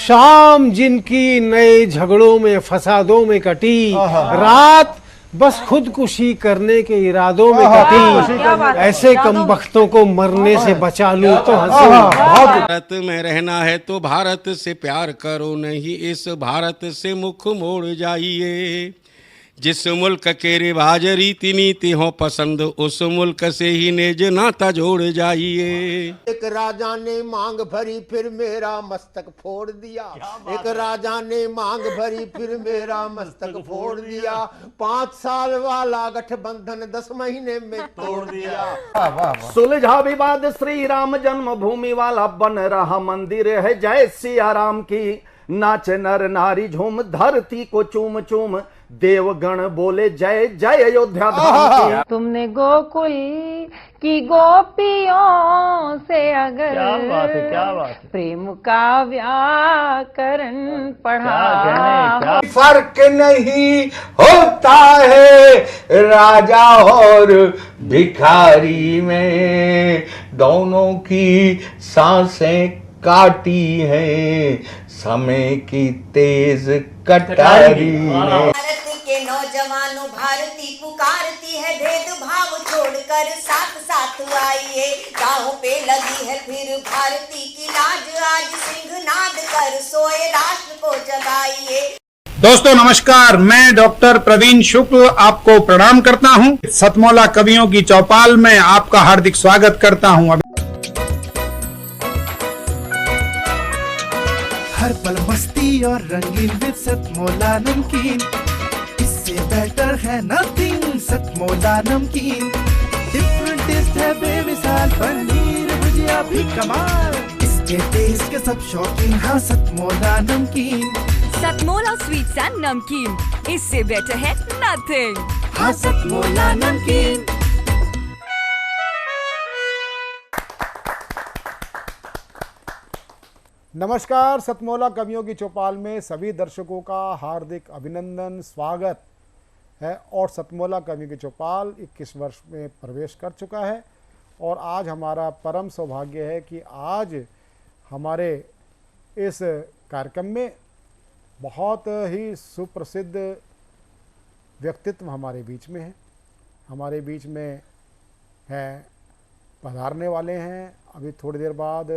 शाम जिनकी नए झगड़ों में फसादों में कटी, रात बस खुदकुशी करने के इरादों में कटी, ऐसे कमबख्तों को मरने से बचा लूं तो हंसूं। भारत में रहना है तो भारत से प्यार करो, नहीं इस भारत से मुख मोड़ जाइए। जिस मुल्क के रिवाज रीति नीति हो पसंद, उस मुल्क से ही नेज नाता जोड़ जाइए। एक राजा ने मांग भरी फिर मेरा मस्तक फोड़ दिया। एक राजा ने मांग भरी फिर मेरा मस्तक फोड़ दिया। 5 साल वाला गठबंधन 10 महीने में तोड़ दिया। सुलझा विवाद श्री राम जन्मभूमि वाला, बन रहा मंदिर है जय सिया राम की। नाच नर नारी झूम धरती को चूम चूम, देवगण बोले जय जय अयोध्या धाम की। तुमने गोकुल की गोपियों से अगर क्या बात है। प्रेम का व्याकरण पढ़ा, फर्क नहीं होता है राजा और भिखारी में, दोनों की सांसें काटी हैं समय की तेज कटारी ने। भारत के नौजवानों भारती पुकारती है, भेदभाव छोड़कर साथ साथ आइए। गाँव पे लगी है फिर भारती की लाज, आज सिंहनाद कर सोए राष्ट्र को जगाइए। दोस्तों नमस्कार, मैं डॉक्टर प्रवीण शुक्ल आपको प्रणाम करता हूं। सतमौला कवियों की चौपाल में आपका हार्दिक स्वागत करता हूं। हर पल मस्ती और रंगीन विद सतमौला नमकीन, इससे बेटर है नथिंग। सतमौला नमकीन डिफरेंट टेस्ट है बेमिसाल, पनीर भुजिया भी कमाल, इसके टेस्ट के सब शौकीन। हाँ सतमौला नमकीन, सतमौला स्वीट्स एंड नमकीन, इससे बेटर है नथिंग। हाँ सतमौला नमकीन। नमस्कार, सतमौला कवियों की चौपाल में सभी दर्शकों का हार्दिक अभिनंदन, स्वागत है। और सतमौला कवियों की चौपाल 21 वर्ष में प्रवेश कर चुका है और आज हमारा परम सौभाग्य है कि आज हमारे इस कार्यक्रम में बहुत ही सुप्रसिद्ध व्यक्तित्व हमारे बीच में है। हमारे बीच में है पधारने वाले हैं, अभी थोड़ी देर बाद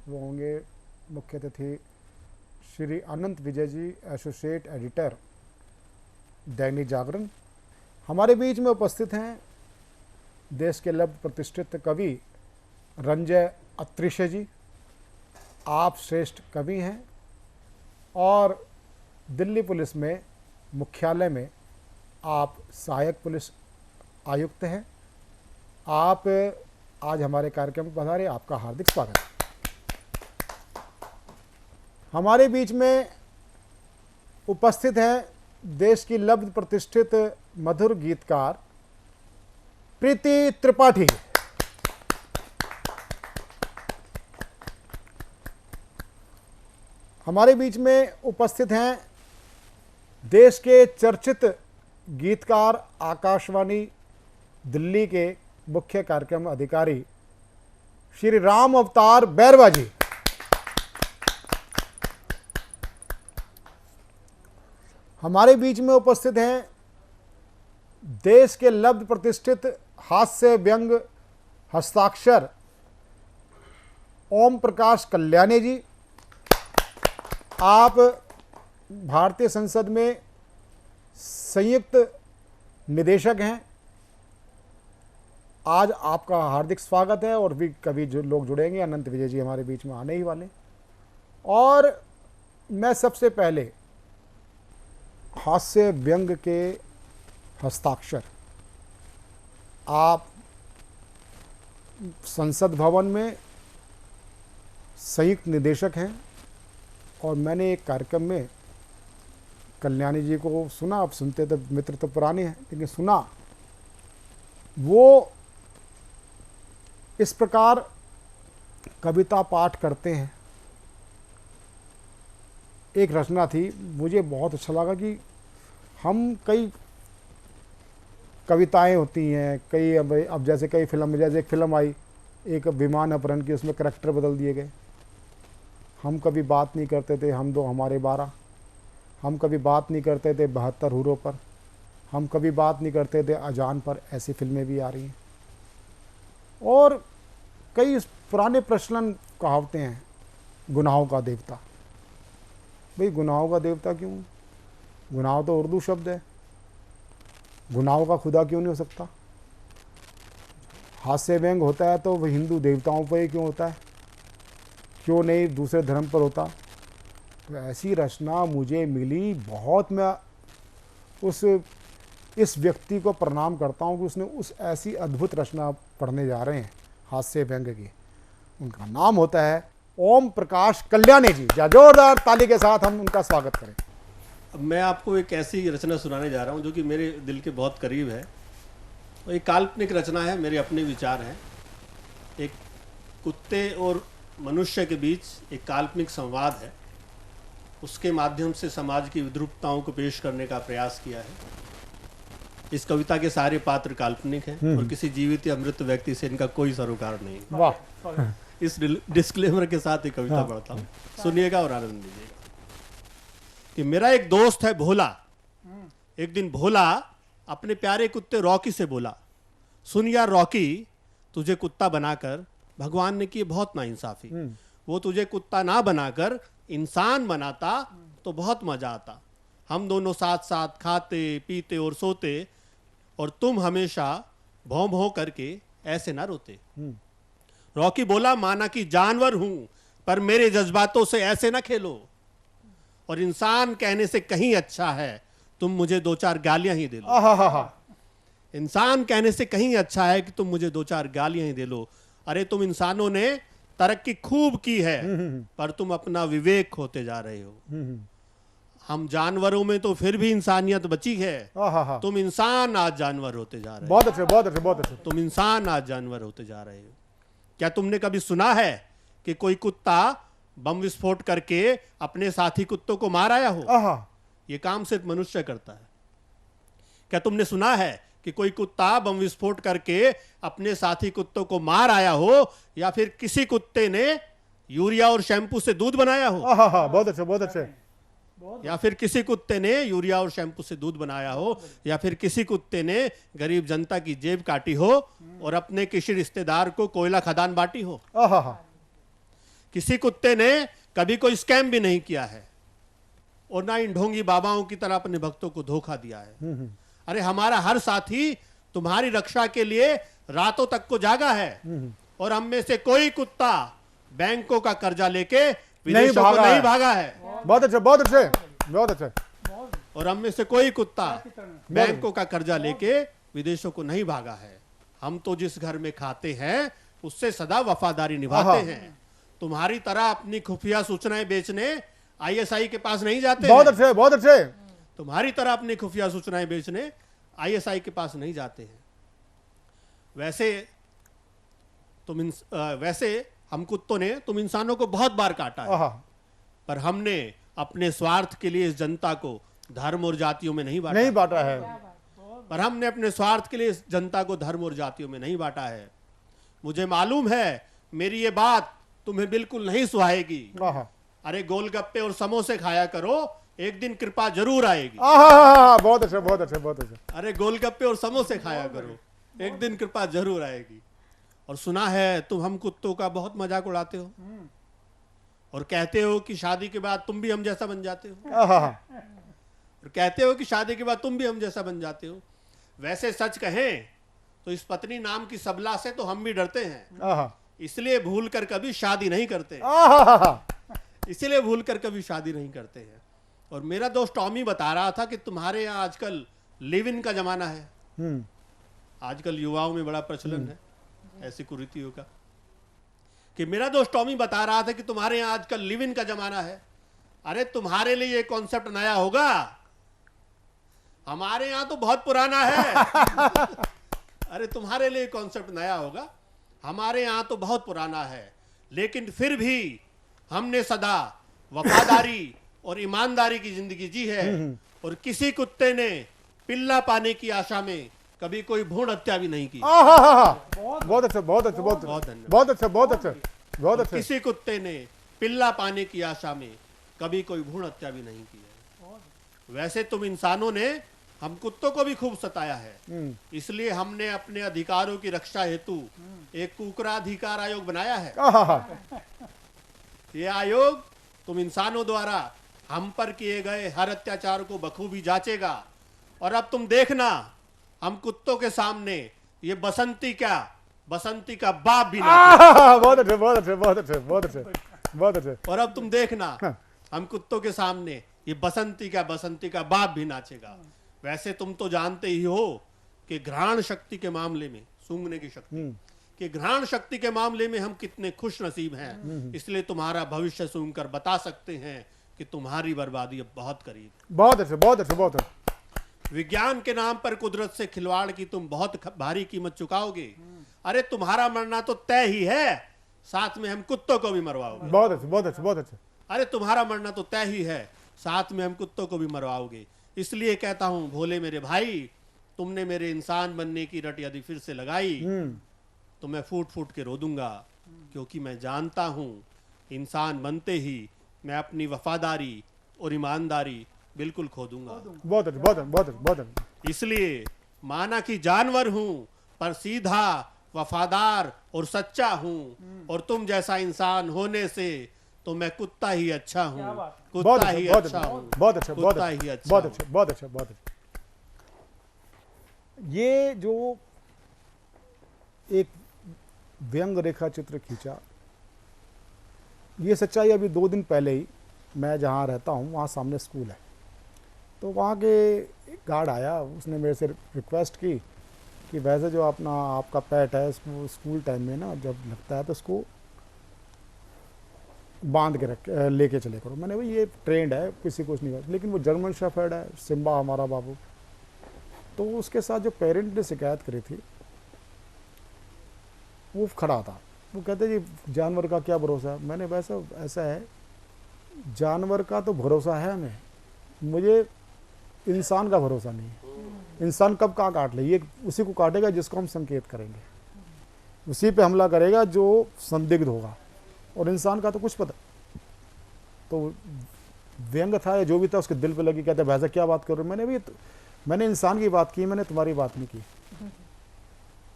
वो होंगे मुख्य अतिथि श्री अनंत विजय जी, एसोसिएट एडिटर दैनिक जागरण। हमारे बीच में उपस्थित हैं देश के लब्ध प्रतिष्ठित कवि रंजय अत्रिशे जी। आप श्रेष्ठ कवि हैं और दिल्ली पुलिस में मुख्यालय में आप सहायक पुलिस आयुक्त हैं। आप आज हमारे कार्यक्रम में पधारे, आपका हार्दिक स्वागत है। हमारे बीच में उपस्थित हैं देश की लब्ध प्रतिष्ठित मधुर गीतकार प्रीति त्रिपाठी। हमारे बीच में उपस्थित हैं देश के चर्चित गीतकार, आकाशवाणी दिल्ली के मुख्य कार्यक्रम अधिकारी श्री राम अवतार बैरवा जी। हमारे बीच में उपस्थित हैं देश के लब्ध प्रतिष्ठित हास्य व्यंग हस्ताक्षर ओम प्रकाश कल्याणी जी। आप भारतीय संसद में संयुक्त निदेशक हैं। आज आपका हार्दिक स्वागत है। और भी कभी जो लोग जुड़ेंगे, अनंत विजय जी हमारे बीच में आने ही वाले। और मैं सबसे पहले हास्य व्यंग के हस्ताक्षर, आप संसद भवन में संयुक्त निदेशक हैं और मैंने एक कार्यक्रम में कल्याणी जी को सुना। आप सुनते तो मित्र तो पुराने हैं, लेकिन सुना वो इस प्रकार कविता पाठ करते हैं। एक रचना थी, मुझे बहुत अच्छा लगा कि हम कई कविताएं होती हैं, कई अब जैसे कई फिल्म, जैसे एक फिल्म आई एक विमान अपहरण की, उसमें करैक्टर बदल दिए गए। हम कभी बात नहीं करते थे हम दो हमारे 12, हम कभी बात नहीं करते थे 72 हूरों पर, हम कभी बात नहीं करते थे अजान पर, ऐसी फिल्में भी आ रही हैं। और कई पुराने प्रचलन कहावतें हैं, गुनाहों का देवता। भाई गुनाहों का देवता क्यों? गुनाह तो उर्दू शब्द है, गुनाहों का खुदा क्यों नहीं हो सकता? हास्य व्यंग होता है तो वह हिंदू देवताओं पर ही क्यों होता है, क्यों नहीं दूसरे धर्म पर होता? तो ऐसी रचना मुझे मिली, बहुत मैं इस व्यक्ति को प्रणाम करता हूँ कि उसने उस ऐसी अद्भुत रचना पढ़ने जा रहे हैं हास्य व्यंग की। उनका नाम होता है ओम प्रकाश कल्याणी जी। जोरदार ताली के साथ हम उनका स्वागत करें। अब मैं आपको एक ऐसी रचना सुनाने जा रहा हूँ जो कि मेरे दिल के बहुत करीब है। एक काल्पनिक रचना है, मेरे अपने विचार हैं। एक कुत्ते और मनुष्य के बीच एक काल्पनिक संवाद है, उसके माध्यम से समाज की विद्रूपताओं को पेश करने का प्रयास किया है। इस कविता के सारे पात्र काल्पनिक हैं और किसी जीवित या मृत व्यक्ति से इनका कोई सरोकार नहीं। वाह। इस डिस्क्लेमर के साथ ये कविता पढ़ता हूँ, सुनिएगा और आनंद लीजिएगा। कि मेरा एक दोस्त है भोला। एक दिन भोला अपने प्यारे कुत्ते रॉकी से बोला, सुन यार रॉकी, तुझे कुत्ता बनाकर भगवान ने की बहुत नाइंसाफी। वो तुझे कुत्ता ना बनाकर इंसान बनाता तो बहुत मजा आता। हम दोनों साथ साथ खाते पीते और सोते, और तुम हमेशा भौं भौं करके ऐसे ना रोते। रॉकी बोला, माना कि जानवर हूं पर मेरे जज्बातों से ऐसे ना खेलो, और इंसान कहने से कहीं अच्छा है तुम मुझे 2-4 गालियां ही दे लो। इंसान कहने से कहीं अच्छा है कि तुम मुझे 2-4 गालियां ही दे लो। अरे तुम इंसानों ने तरक्की खूब की है पर तुम अपना विवेक खोते जा रहे हो। हम जानवरों में तो फिर भी इंसानियत बची है, तुम इंसान आज जानवर होते जा रहे हो। बहुत अच्छे, बहुत अच्छे, बहुत अच्छे। तुम इंसान आज जानवर होते जा रहे हो। क्या तुमने कभी सुना है कि कोई कुत्ता बम विस्फोट करके अपने साथी कुत्तों को मार आया हो? यह काम सिर्फ मनुष्य करता है। क्या तुमने सुना है कि कोई कुत्ता बम विस्फोट करके अपने साथी कुत्तों को मार आया हो, या फिर किसी कुत्ते ने यूरिया और शैम्पू से दूध बनाया हो? बहुत अच्छे, बहुत अच्छे। या फिर किसी कुत्ते ने यूरिया और शैम्पू से दूध बनाया हो, या फिर किसी कुत्ते ने गरीब जनता की जेब काटी हो और अपने किसी रिश्तेदार को कोयला खदान बांटी हो? किसी कुत्ते ने कभी कोई स्कैम भी नहीं किया है, और ना इन ढोंगी बाबाओं की तरह अपने भक्तों को धोखा दिया है। अरे हमारा हर साथी तुम्हारी रक्षा के लिए रातों तक को जागा है, और हम में से कोई कुत्ता बैंकों का कर्जा लेके विदेशों को नहीं भागा है। बहुत अच्छे, बहुत अच्छे, बहुत अच्छे। और हम में से कोई कुत्ता बैंकों का कर्जा लेके विदेशों को नहीं भागा है। हम तो जिस घर में खाते हैं उससे सदा वफादारी निभाते हैं। तुम्हारी तरह अपनी खुफिया सूचनाएं बेचने आईएसआई के पास नहीं जाते। बहुत अच्छे, बहुत अच्छे। तुम्हारी तरह अपनी खुफिया सूचनाएं बेचने आईएसआई के पास नहीं जाते हैं। वैसे हम कुत्तों ने तुम इंसानों को बहुत बार काटा है, पर हमने अपने स्वार्थ के लिए इस जनता को धर्म और जातियों में नहीं बांटा है। पर हमने अपने स्वार्थ के लिए इस जनता को धर्म और जातियों में नहीं बांटा है। मुझे मालूम है मेरी ये बात तुम्हें बिल्कुल नहीं सुहाएगी। अरे गोलगप्पे और समोसे खाया करो, एक दिन कृपा जरूर आएगी। बहुत अच्छे, बहुत अच्छे, बहुत अच्छे। अरे गोलगप्पे और समोसे खाया करो, एक दिन कृपा जरूर आएगी। और सुना है तुम हम कुत्तों का बहुत मजाक उड़ाते हो, और कहते हो कि शादी के बाद तुम भी हम जैसा बन जाते हो। और कहते हो कि शादी के बाद तुम भी हम जैसा बन जाते हो। वैसे सच कहें तो इस पत्नी नाम की सबला से तो हम भी डरते हैं, इसलिए भूल कर कभी शादी नहीं करते। इसलिए भूल कर कभी शादी नहीं करते हैं। और मेरा दोस्त टॉमी बता रहा था कि तुम्हारे यहाँ आजकल लिव इन का जमाना है। आजकल युवाओं में बड़ा प्रचलन है ऐसी कुरीतियों का। कि मेरा दोस्त टॉमी बता रहा था कि तुम्हारे यहाँ आजकल लिव इन का जमाना है। अरे तुम्हारे लिए ये कॉन्सेप्ट नया होगा, हमारे यहाँ तो बहुत पुराना है। अरे तुम्हारे लिए कॉन्सेप्ट नया होगा, हमारे यहाँ तो बहुत पुराना है। लेकिन फिर भी हमने सदा वफादारी और ईमानदारी की जिंदगी जी है, और किसी कुत्ते ने पिल्ला पाने की आशा में कभी कोई भ्रूण हत्या भी नहीं की। बहुत अच्छे, बहुत अच्छे, बहुत धन्यवाद। बहुत अच्छे, बहुत अच्छे, बहुत अच्छे। किसी कुत्ते ने पिल्ला पाने की आशा में कभी कोई भ्रूण हत्या भी नहीं की है। वैसे तुम इंसानों ने हम कुत्तों को भी खूब सताया है, इसलिए हमने अपने अधिकारों की रक्षा हेतु एक कुकराधिकार आयोग बनाया है। ये आयोग तुम इंसानों द्वारा हम पर किए गए हर अत्याचार को बखूबी जांचेगा। और अब तुम देखना, हम कुत्तों के सामने ये बसंती का बाप भी ना। बहुत अच्छे, बहुत अच्छे, बहुत अच्छे, बहुत अच्छे, बहुत अच्छे। और अब तुम देखना, हम कुत्तों के सामने ये बसंती का बाप भी नाचेगा। वैसे तुम तो जानते ही हो कि घ्राण शक्ति के मामले में, सूंघने की शक्ति कि घ्राण शक्ति के मामले में हम कितने खुश नसीब हैं। इसलिए तुम्हारा भविष्य सूंघकर बता सकते हैं कि तुम्हारी बर्बादी अब बहुत करीब। बहुत अच्छे, बहुत अच्छे, बहुत अच्छे। विज्ञान के नाम पर कुदरत से खिलवाड़ की तुम बहुत भारी कीमत चुकाओगे। अरे तुम्हारा मरना तो तय ही है, साथ में हम कुत्तों को भी मरवाओगे। बहुत अच्छे, बहुत अच्छे, बहुत अच्छे। अरे तुम्हारा मरना तो तय ही है, साथ में हम कुत्तों को भी मरवाओगे। इसलिए कहता हूं भोले मेरे भाई, तुमने मेरे इंसान बनने की रट यदि फिर से लगाई तो मैं फूट फूट के रो दूंगा, क्योंकि मैं जानता हूं इंसान बनते ही मैं अपनी वफादारी और ईमानदारी बिल्कुल खो दूंगा। बहुत अच्छे, बहुत अच्छे, बहुत अच्छे, बहुत अच्छे। इसलिए माना कि जानवर हूं पर सीधा, वफादार और सच्चा हूं, और तुम जैसा इंसान होने से तो मैं कुत्ता ही अच्छा हूं, कुत्ता ही अच्छा हूं, बहुत अच्छा, बहुत कुत्ता अच्छा, ही अच्छा बहुत हूं। अच्छा, बहुत अच्छा, बहुत अच्छा। ये जो एक व्यंग रेखा चित्र खींचा, ये सच्चाई अभी 2 दिन पहले ही मैं जहाँ रहता हूँ वहाँ सामने स्कूल है, तो वहाँ के गार्ड आया, उसने मेरे से रिक्वेस्ट की कि वैसे जो आपका पेट है इसको स्कूल टाइम में ना जब लगता है तो उसको बांध के लेके चले करो। मैंने भाई ये ट्रेंड है, किसी कुछ नहीं है, लेकिन वो जर्मन शेफर्ड है, सिम्बा हमारा बाबू, तो उसके साथ जो पेरेंट ने शिकायत करी थी वो खड़ा था। वो कहते जी जानवर का क्या भरोसा है। मैंने वैसा ऐसा है, जानवर का तो भरोसा है हमें, मुझे इंसान का भरोसा नहीं है। इंसान कब कहाँ काट ले, ये उसी को काटेगा जिसको हम संकेत करेंगे, उसी पे हमला करेगा जो संदिग्ध होगा, और इंसान का तो कुछ पता। तो व्यंग था या जो भी था उसके दिल पे लगी, कहते वैसा क्या बात कर रहे हो। मैंने इंसान की बात की, मैंने तुम्हारी बात नहीं की।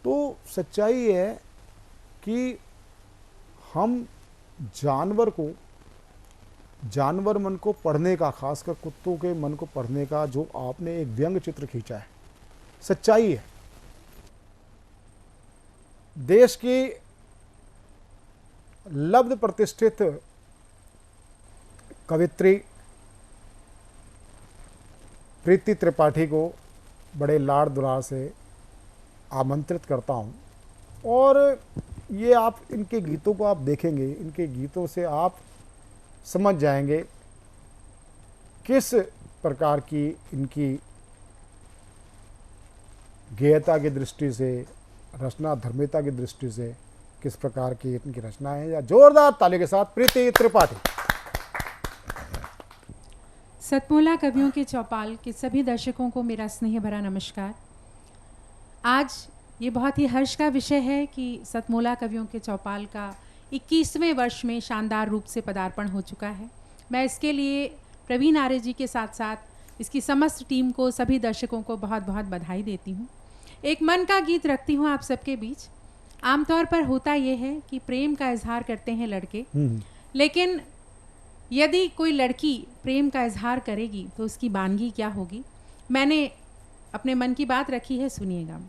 तो सच्चाई है कि हम जानवर मन को पढ़ने का, खासकर कुत्तों के मन को पढ़ने का जो आपने एक व्यंग चित्र खींचा है, सच्चाई है। देश की लब्ध प्रतिष्ठित कवित्री प्रीति त्रिपाठी को बड़े लाड़ दुलार से आमंत्रित करता हूं, और ये आप इनके गीतों को आप देखेंगे, इनके गीतों से आप समझ जाएंगे किस प्रकार की इनकी गेयता की दृष्टि से, रचना धर्मिता की दृष्टि से किस प्रकार की इनकी रचनाएं हैं। या जोरदार ताली के साथ प्रीति त्रिपाठी। सतमोला कवियों के चौपाल के सभी दर्शकों को मेरा स्नेह भरा नमस्कार। आज ये बहुत ही हर्ष का विषय है कि सतमोला कवियों के चौपाल का 21वें वर्ष में शानदार रूप से पदार्पण हो चुका है। मैं इसके लिए प्रवीण आर्य जी के साथ साथ इसकी समस्त टीम को, सभी दर्शकों को बहुत बहुत बधाई देती हूँ। एक मन का गीत रखती हूँ आप सबके बीच। आमतौर पर होता यह है कि प्रेम का इजहार करते हैं लड़के, लेकिन यदि कोई लड़की प्रेम का इजहार करेगी तो उसकी बानगी क्या होगी। मैंने अपने मन की बात रखी है, सुनिएगा।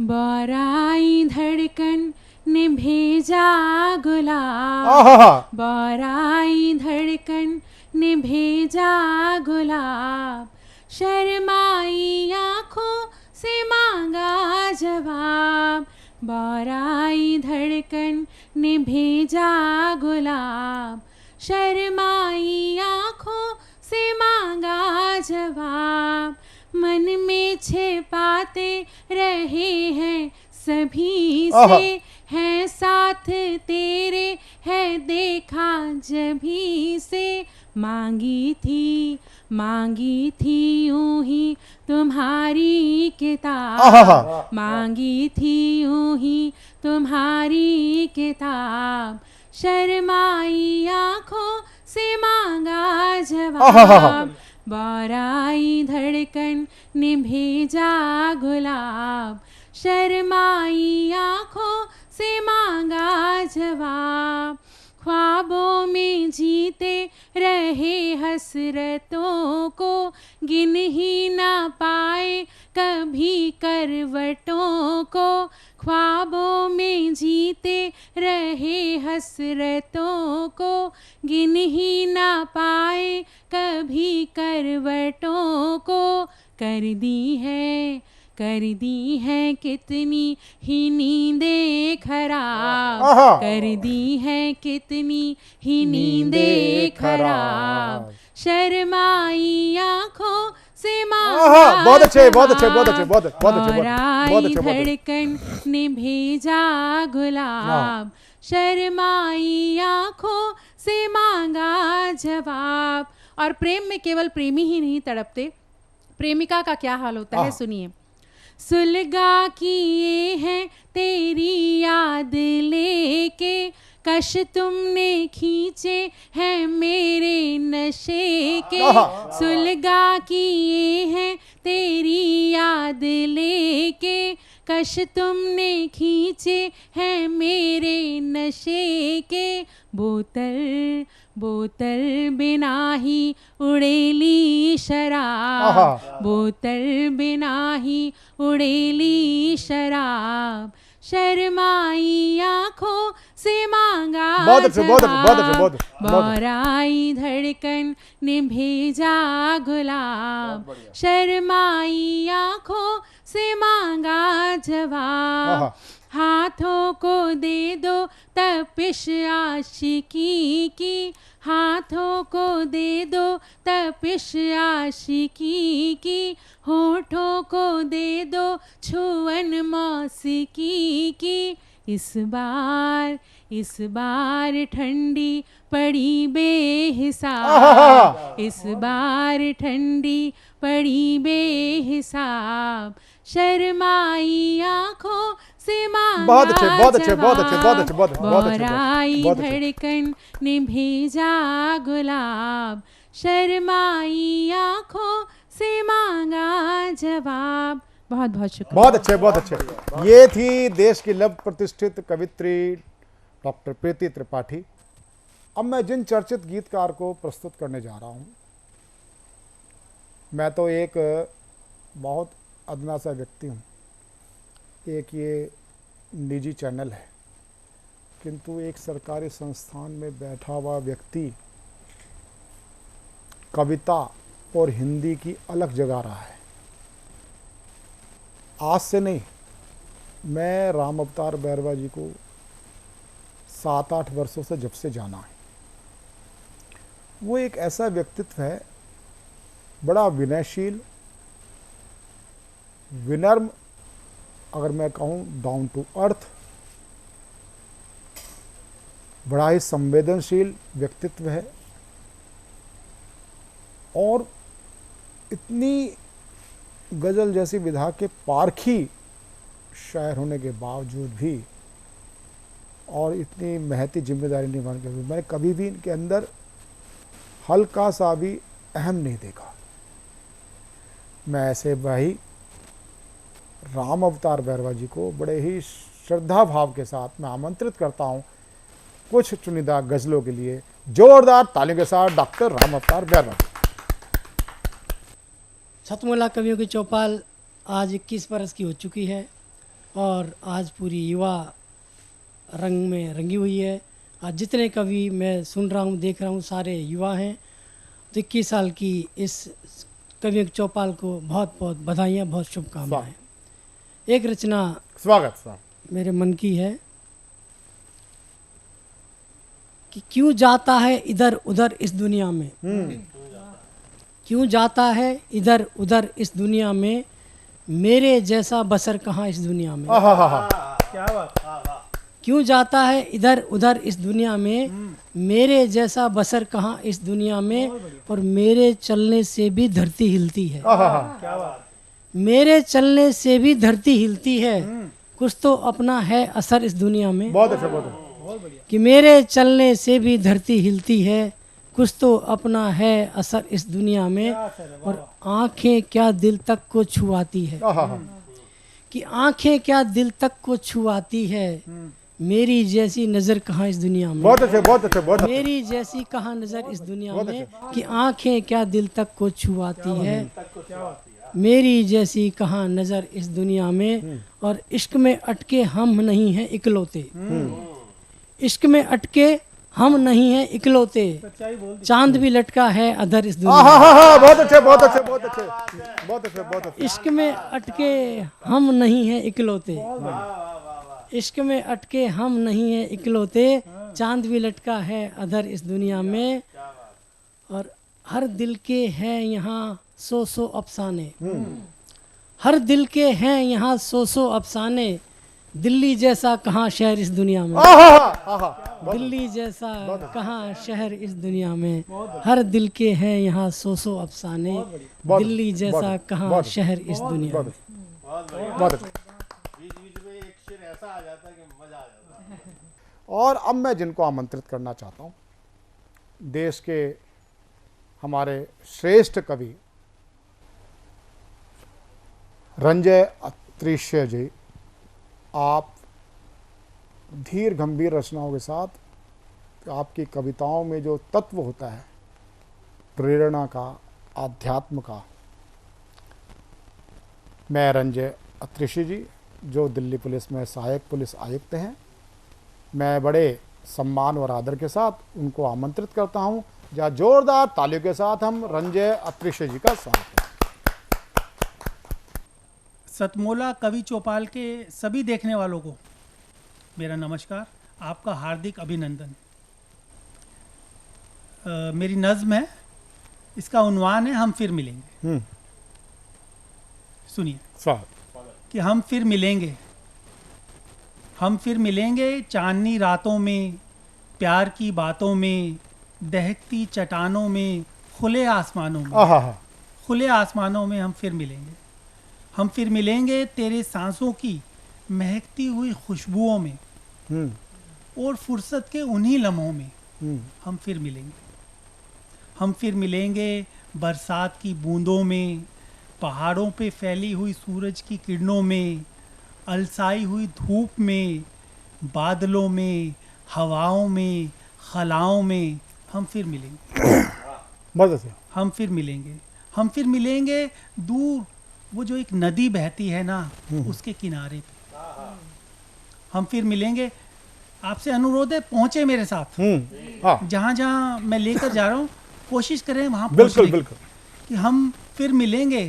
बराई धड़कन ने भेजा गुलाब, बराई धड़कन ने भेजा गुलाब, शर्माई आँखों से मांगा जवाब, बराई धड़कन ने भेजा गुलाब, शर्माई आँखों से मांगा जवाब, मन में छिपाते रहे हैं सभी से, है साथ तेरे है देखा जभी से, मांगी थी यूं ही तुम्हारी किताब, मांगी थी यूं ही तुम्हारी किताब, शर्माई आंखों से मांगा जवाब, बाराई धड़कन ने भेजा गुलाब, शर्माई आंखों से मांगा जवाब, ख्वाबों में जीते रहे हसरतों को, गिन ही ना पाए कभी करवटों को, ख्वाबों में जीते रहे हसरतों को, गिन ही ना पाए कभी करवटों को, कर दी है कितनी ही नींदें खराब, कर दी है कितनी ही नींदें खराब, शर्माई आंखों से मांगा बहुत अच्छे, बहुत अच्छे, बहुत अच्छे, बहुत अच्छे, बहुत अच्छे, धड़कन ने भेजा गुलाब, शर्माई आंखों से मांगा जवाब। और प्रेम में केवल प्रेमी ही नहीं तड़पते, प्रेमिका का क्या हाल होता है सुनिए। सुलगा किए हैं तेरी याद लेके, कश तुमने खींचे हैं मेरे नशे के, सुलगा किए हैं तेरी याद लेके, कश तुमने खींचे हैं मेरे नशे के, बोतल बोतल बिना ही उड़ेली शराब, बोतल बिना ही उड़ेली शराब, शर्माई आंखों से मांगा जवाब, बाराई धड़कन ने भेजा गुलाब, शर्माई आंखों से मांगा जवाब, हाथों को दे दो तपिश आशिकी की, हाथों को दे दो तपिश आशिकी की, होठों को दे दो छुअन मौसिकी की, इस बार ठंडी पड़ी बेहिसाब, इस बार ठंडी पड़ी बेहिसाब, शर्माई आंखों से मांगा जवाब, बाराई धड़कन ने भेजा गुलाब, शर्माई आंखों से मांगा जवाब। बहुत बहुत शुक्रिया। बहुत अच्छे, बहुत अच्छे। ये थी देश की लव प्रतिष्ठित कवित्री डॉक्टर प्रीति त्रिपाठी। अब मैं जिन चर्चित गीतकार को प्रस्तुत करने जा रहा हूँ, मैं तो एक बहुत अदना सा व्यक्ति हूँ, एक ये निजी चैनल है, किंतु एक सरकारी संस्थान में बैठा हुआ व्यक्ति कविता और हिंदी की अलग जगा रहा है। आज से नहीं, मैं राम अवतार बैरवा जी को 7-8 वर्षों से जब से जाना है। वो एक ऐसा व्यक्तित्व है, बड़ा विनयशील, विनम्र, अगर मैं कहूँ डाउन टू अर्थ, बड़ा ही संवेदनशील व्यक्तित्व है। और इतनी गज़ल जैसी विधा के पारखी शायर होने के बावजूद भी और इतनी महती जिम्मेदारी निभाने के बावजूद मैंने कभी भी इनके अंदर हल्का सा भी अहम नहीं देखा। मैं ऐसे भाई राम अवतार बैरवा जी को बड़े ही श्रद्धा भाव के साथ मैं आमंत्रित करता हूं कुछ चुनिंदा गज़लों के लिए। जोरदार तालियों के साथ डॉक्टर राम अवतार बैरवा। सतमोला कवियों की चौपाल आज 21 बरस की हो चुकी है और आज पूरी युवा रंग में रंगी हुई है। आज जितने कवि मैं सुन रहा हूँ, देख रहा हूँ, सारे युवा हैं। तो 21 साल की इस कवियों की चौपाल को बहुत बहुत बधाइयाँ, बहुत शुभकामनाएं। एक रचना स्वागत मेरे मन की है कि क्यों जाता है इधर उधर इस दुनिया में, क्यों जाता है इधर उधर इस दुनिया में, मेरे जैसा बसर कहाँ इस दुनिया में। क्या बात। क्यों जाता है इधर उधर इस दुनिया में, मेरे जैसा बसर कहाँ इस दुनिया में, और मेरे चलने से भी धरती हिलती है। क्या बात। मेरे चलने से भी धरती हिलती है, कुछ तो अपना है असर इस दुनिया में। बहुत अच्छा, बहुत अच्छा। कि मेरे चलने से भी धरती हिलती है, कुछ तो अपना है असर इस दुनिया में, और आंखें क्या दिल तक को छुआती है, कि आंखें क्या दिल तक को छुआती है, मेरी जैसी नजर कहाँ इस दुनिया में। बहुत अच्छे, बहुत अच्छे, बहुत अच्छे। मेरी जैसी कहाँ नजर इस दुनिया में, कि आंखें क्या दिल तक को छुआती है, मेरी जैसी कहाँ नजर इस दुनिया में। और इश्क में अटके हम नहीं हैं इकलौते, इश्क में अटके हम नहीं हैं इकलौते, चांद भी लटका है अधर इस दुनिया में। बहुत अच्छे, बहुत अच्छे, बहुत अच्छे, बहुत अच्छे, बहुत अच्छे। इश्क में अटके हम नहीं हैं इकलौते, इश्क में अटके हम नहीं हैं इकलौते, चांद भी लटका है अधर इस दुनिया में। और हर दिल के हैं यहाँ सौ सौ अफसाने, हर दिल के हैं यहाँ सौ सौ अफसाने, दिल्ली जैसा कहाँ शहर इस दुनिया में, दिल्ली जैसा कहाँ शहर इस दुनिया में, हर दिल के हैं यहाँ सौ सौ अफसाने, दिल्ली जैसा कहाँ शहर इस दुनिया में। और अब मैं जिनको आमंत्रित करना चाहता हूँ, देश के हमारे श्रेष्ठ कवि रंजय अत्रिश्य जी, आप धीर गंभीर रचनाओं के साथ आपकी कविताओं में जो तत्व होता है प्रेरणा का, आध्यात्म का, मैं रंजय अत्रिश्य जी जो दिल्ली पुलिस में सहायक पुलिस आयुक्त हैं, मैं बड़े सम्मान और आदर के साथ उनको आमंत्रित करता हूं। जहाँ जोरदार तालियों के साथ हम रंजय अत्रिश्य जी का स्वागत करें। सतमोला कवि चौपाल के सभी देखने वालों को मेरा नमस्कार, आपका हार्दिक अभिनंदन। मेरी नज़्म है, इसका उन्वान है हम फिर मिलेंगे। सुनिए कि हम फिर मिलेंगे, हम फिर मिलेंगे चांदनी रातों में, प्यार की बातों में, दहकती चट्टानों में, खुले आसमानों में, खुले आसमानों में हम फिर मिलेंगे। हम फिर मिलेंगे तेरे सांसों की महकती हुई खुशबुओं में, और फुर्सत के उन्हीं लम्हों में हम फिर मिलेंगे। हम फिर मिलेंगे बरसात की बूंदों में, पहाड़ों पे फैली हुई सूरज की किरणों में, अलसाई हुई धूप में, बादलों में, हवाओं में, खलाओं में हम फिर मिलेंगे। हम फिर मिलेंगे, हम फिर मिलेंगे दूर वो जो एक नदी बहती है ना, उसके किनारे पे हम फिर मिलेंगे। आपसे अनुरोध है, पहुंचे मेरे साथ, जहां जहां मैं लेकर जा रहा हूं कोशिश करें वहां पहुंचने की। कि हम फिर मिलेंगे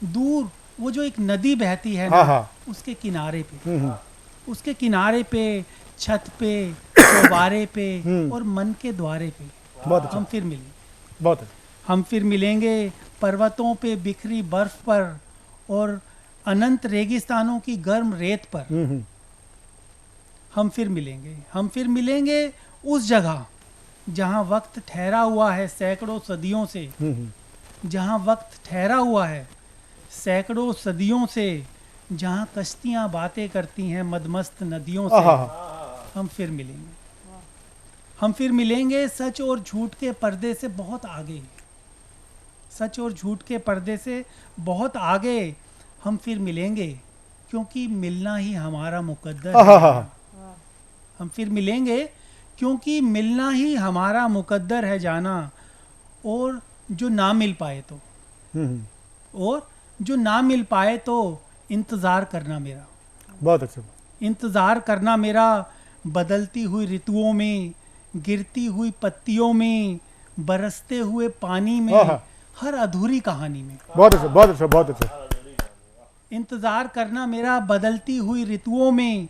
दूर वो जो एक नदी बहती है ना, उसके किनारे पे, उसके किनारे पे, छत पे, चौबारे पे और मन के द्वारे पे हम फिर मिलेंगे। हम फिर मिलेंगे पर्वतों पे बिखरी बर्फ पर और अनंत रेगिस्तानों की गर्म रेत पर हम फिर मिलेंगे। हम फिर मिलेंगे उस जगह जहां वक्त ठहरा हुआ है सैकड़ों सदियों से, जहां वक्त ठहरा हुआ है सैकड़ों सदियों से, जहां कश्तियां बातें करती हैं मदमस्त नदियों से हम फिर मिलेंगे। हम फिर मिलेंगे सच और झूठ के पर्दे से बहुत आगे, सच और झूठ के पर्दे से बहुत आगे हम फिर मिलेंगे, क्योंकि मिलना ही हमारा मुकद्दर है। हम फिर मिलेंगे क्योंकि मिलना ही हमारा मुकद्दर है जाना, और जो ना मिल पाए तो, और जो ना मिल पाए तो इंतज़ार करना मेरा, बहुत अच्छा, इंतज़ार करना मेरा बदलती हुई ऋतुओं में, गिरती हुई पत्तियों में, बरसते हुए पानी में, हर अधूरी कहानी में। बहुत अच्छा, बहुत अच्छा, बहुत अच्छा। इंतज़ार करना मेरा बदलती हुई ऋतुओं में,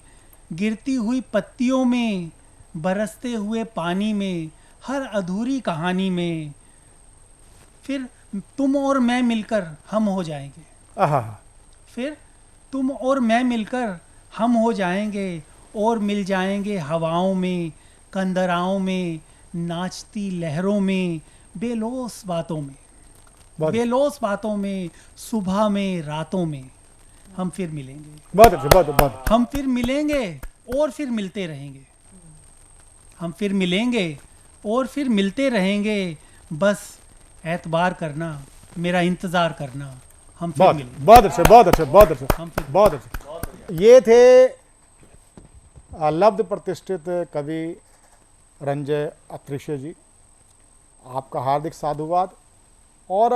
गिरती हुई पत्तियों में, बरसते हुए पानी में, हर अधूरी कहानी में। फिर तुम और मैं मिलकर हम हो जाएंगे, फिर तुम और मैं मिलकर हम हो जाएंगे, और मिल जाएंगे हवाओं में, कंदराओं में, नाचती लहरों में, बेलोस बातों में, बेलोस बातों में, सुबह में, रातों में हम फिर मिलेंगे। बहुत अच्छे, बहुत बहुत। हम फिर मिलेंगे और फिर मिलते रहेंगे। हम फिर मिलेंगे और फिर मिलते रहेंगे, बस एतबार करना, मेरा इंतज़ार करना, हम फिर मिलेंगे। बहुत अच्छे, बहुत अच्छे, बहुत अच्छे, बहुत अच्छे। ये थे लब्ध प्रतिष्ठित कवि रंजय अत्रिशे जी, आपका हार्दिक साधुवाद। और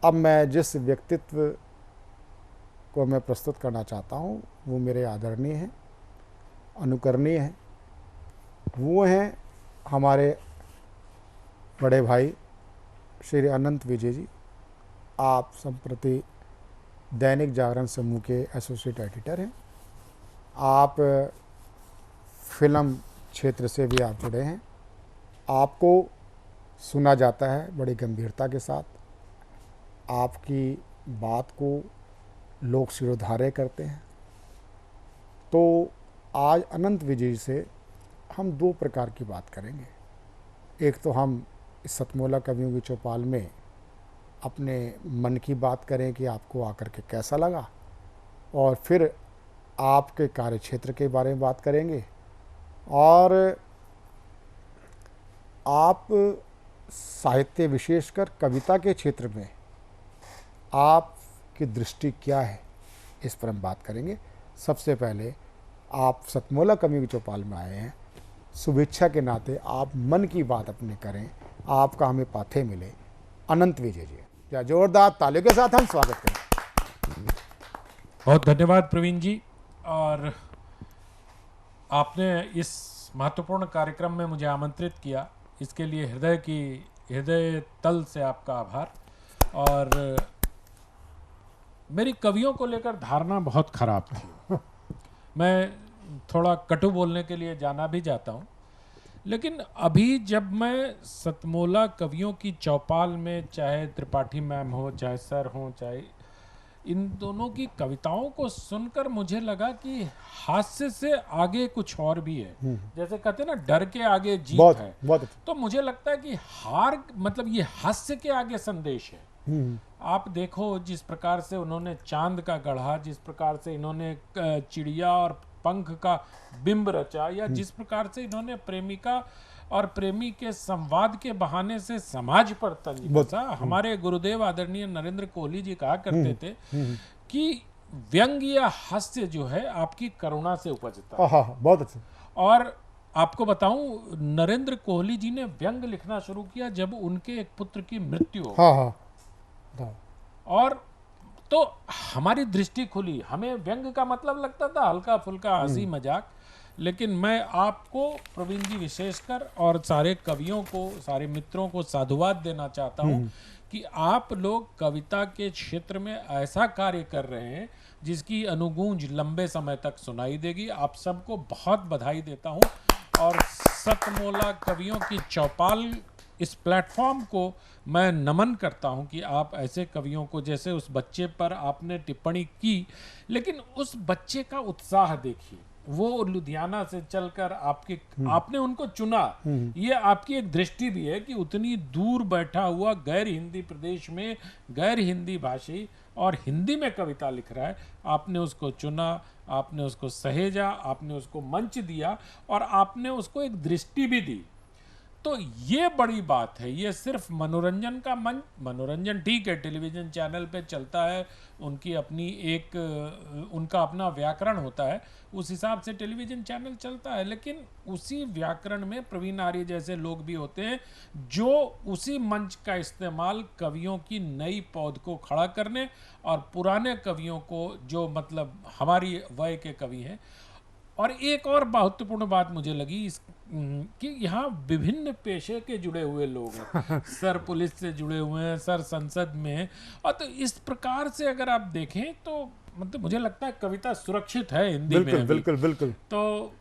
अब मैं जिस व्यक्तित्व को मैं प्रस्तुत करना चाहता हूँ वो मेरे आदरणीय हैं, अनुकरणीय हैं। वो हैं हमारे बड़े भाई श्री अनंत विजय जी। आप संप्रति दैनिक जागरण समूह के एसोसिएट एडिटर हैं। आप फिल्म क्षेत्र से भी आप जुड़े हैं। आपको सुना जाता है बड़ी गंभीरता के साथ, आपकी बात को लोग शिरोधार्य करते हैं। तो आज अनंत विजय से हम दो प्रकार की बात करेंगे। एक तो हम इस सतमोला कवियों की चौपाल में अपने मन की बात करें कि आपको आकर के कैसा लगा, और फिर आपके कार्य क्षेत्र के बारे में बात करेंगे, और आप साहित्य विशेषकर कविता के क्षेत्र में आपकी दृष्टि क्या है, इस पर हम बात करेंगे। सबसे पहले आप सतमोला कवियों की चौपाल में आए हैं, शुभेच्छा के नाते आप मन की बात अपनी करें, आपका हमें पाथे मिले। अनंत विजय जी, क्या जोरदार तालियों के साथ हम स्वागत करें। बहुत धन्यवाद प्रवीण जी, और आपने इस महत्वपूर्ण कार्यक्रम में मुझे आमंत्रित किया, इसके लिए हृदय तल से आपका आभार। और मेरी कवियों को लेकर धारणा बहुत खराब थी। मैं थोड़ा कटु बोलने के लिए जाना भी जाता हूँ, लेकिन अभी जब मैं सतमोला कवियों की चौपाल में, चाहे त्रिपाठी मैम हो, चाहे सर हो, चाहे इन दोनों की कविताओं को सुनकर मुझे लगा कि हास्य से आगे कुछ और भी है। जैसे कहते हैं ना, डर के आगे जीत है। तो मुझे लगता है कि हार मतलब ये हास्य के आगे संदेश है। आप देखो जिस प्रकार से उन्होंने चांद का गढ़ा, जिस प्रकार से इन्होंने चिड़िया और पंख का बिंब रचा, या जिस प्रकार से इन्होंने प्रेमिका और प्रेमी के संवाद के बहाने से समाज पर तंज कसा। हमारे गुरुदेव आदरणीय नरेंद्र कोहली जी कहा करते थे कि व्यंग या हास्य जो है आपकी करुणा से उपजता है। बहुत अच्छा। और आपको बताऊं, नरेंद्र कोहली जी ने व्यंग लिखना शुरू किया जब उनके एक पुत्र की मृत्यु हो। और तो हमारी दृष्टि खुली। हमें व्यंग का मतलब लगता था हल्का फुल्का हंसी मजाक, लेकिन मैं आपको प्रवीण जी विशेषकर और सारे कवियों को, सारे मित्रों को साधुवाद देना चाहता हूं कि आप लोग कविता के क्षेत्र में ऐसा कार्य कर रहे हैं जिसकी अनुगूंज लंबे समय तक सुनाई देगी। आप सबको बहुत बधाई देता हूं। और सतमोला कवियों की चौपाल, इस प्लेटफॉर्म को मैं नमन करता हूं कि आप ऐसे कवियों को, जैसे उस बच्चे पर आपने टिप्पणी की, लेकिन उस बच्चे का उत्साह देखिए। वो लुधियाना से चलकर आपने उनको चुना। ये आपकी एक दृष्टि भी है कि उतनी दूर बैठा हुआ गैर हिंदी प्रदेश में गैर हिंदी भाषी और हिंदी में कविता लिख रहा है, आपने उसको चुना, आपने उसको सहेजा, आपने उसको मंच दिया और आपने उसको एक दृष्टि भी दी। तो ये बड़ी बात है। ये सिर्फ मनोरंजन का मंच, मनोरंजन ठीक है, टेलीविज़न चैनल पे चलता है, उनकी अपनी उनका अपना व्याकरण होता है, उस हिसाब से टेलीविज़न चैनल चलता है, लेकिन उसी व्याकरण में प्रवीण आर्य जैसे लोग भी होते हैं जो उसी मंच का इस्तेमाल कवियों की नई पौध को खड़ा करने और पुराने कवियों को, जो मतलब हमारी वय के कवि हैं। और एक और महत्वपूर्ण बात मुझे लगी कि यहाँ विभिन्न पेशे के जुड़े हुए लोग हैं। सर पुलिस से जुड़े हुए हैं, सर संसद में हैं, और तो इस प्रकार से अगर आप देखें तो मतलब मुझे लगता है कविता सुरक्षित है हिंदी में। बिल्कुल। तो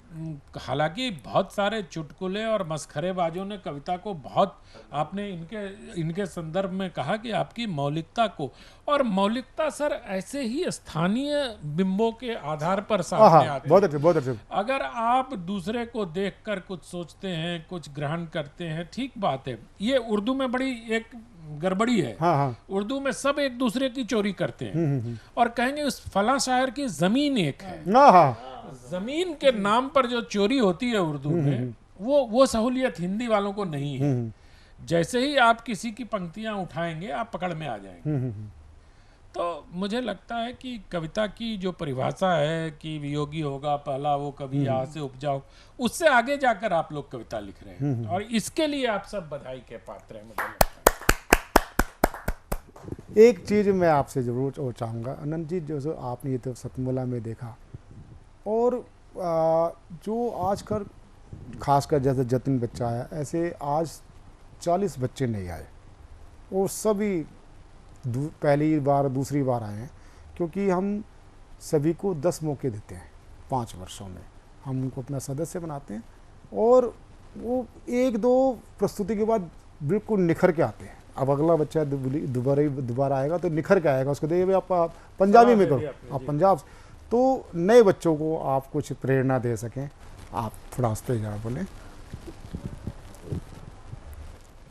हालांकि बहुत सारे चुटकुले और मस्खरेबाजों ने कविता को बहुत, आपने इनके संदर्भ में कहा कि आपकी मौलिकता को, और मौलिकता सर ऐसे ही स्थानीय बिंबों के आधार पर सामने आते हैं। बहुत अच्छे। अगर आप दूसरे को देखकर कुछ सोचते हैं, कुछ ग्रहण करते हैं, ठीक बात है। ये उर्दू में बड़ी एक गड़बड़ी है। उर्दू में सब एक दूसरे की चोरी करते हैं और कहेंगे उस फला शायर की जमीन एक है। जमीन के नाम पर जो चोरी होती है उर्दू में, वो सहूलियत हिंदी वालों को नहीं है। जैसे ही आप किसी की पंक्तियां उठाएंगे आप पकड़ में आ जाएंगे। तो मुझे लगता है कि कविता की जो परिभाषा है कि वियोगी होगा पहला वो कवि यहाँ से उपजाओ, उससे आगे जाकर आप लोग कविता लिख रहे हैं और इसके लिए आप सब बधाई के पात्र हैं। मुझे लगता है एक चीज़ मैं आपसे ज़रूर चाहूँगा अनंत जी, जो आपने ये तो सतमोला में देखा, और जो आजकल खासकर जैसे जतिन बच्चा आया, ऐसे आज 40 बच्चे नहीं आए, वो सभी पहली बार दूसरी बार आए हैं, क्योंकि हम सभी को 10 मौके देते हैं 5 वर्षों में, हम उनको अपना सदस्य बनाते हैं और वो 1-2 प्रस्तुति के बाद बिल्कुल निखर के आते हैं। अब अगला बच्चा दोबारा आएगा तो निखर के आएगा, उसको देखिए आप पंजाबी में करो, आप पंजाब, तो नए बच्चों को आप कुछ प्रेरणा दे सकें, आप थोड़ा उस पर जरा बोलें।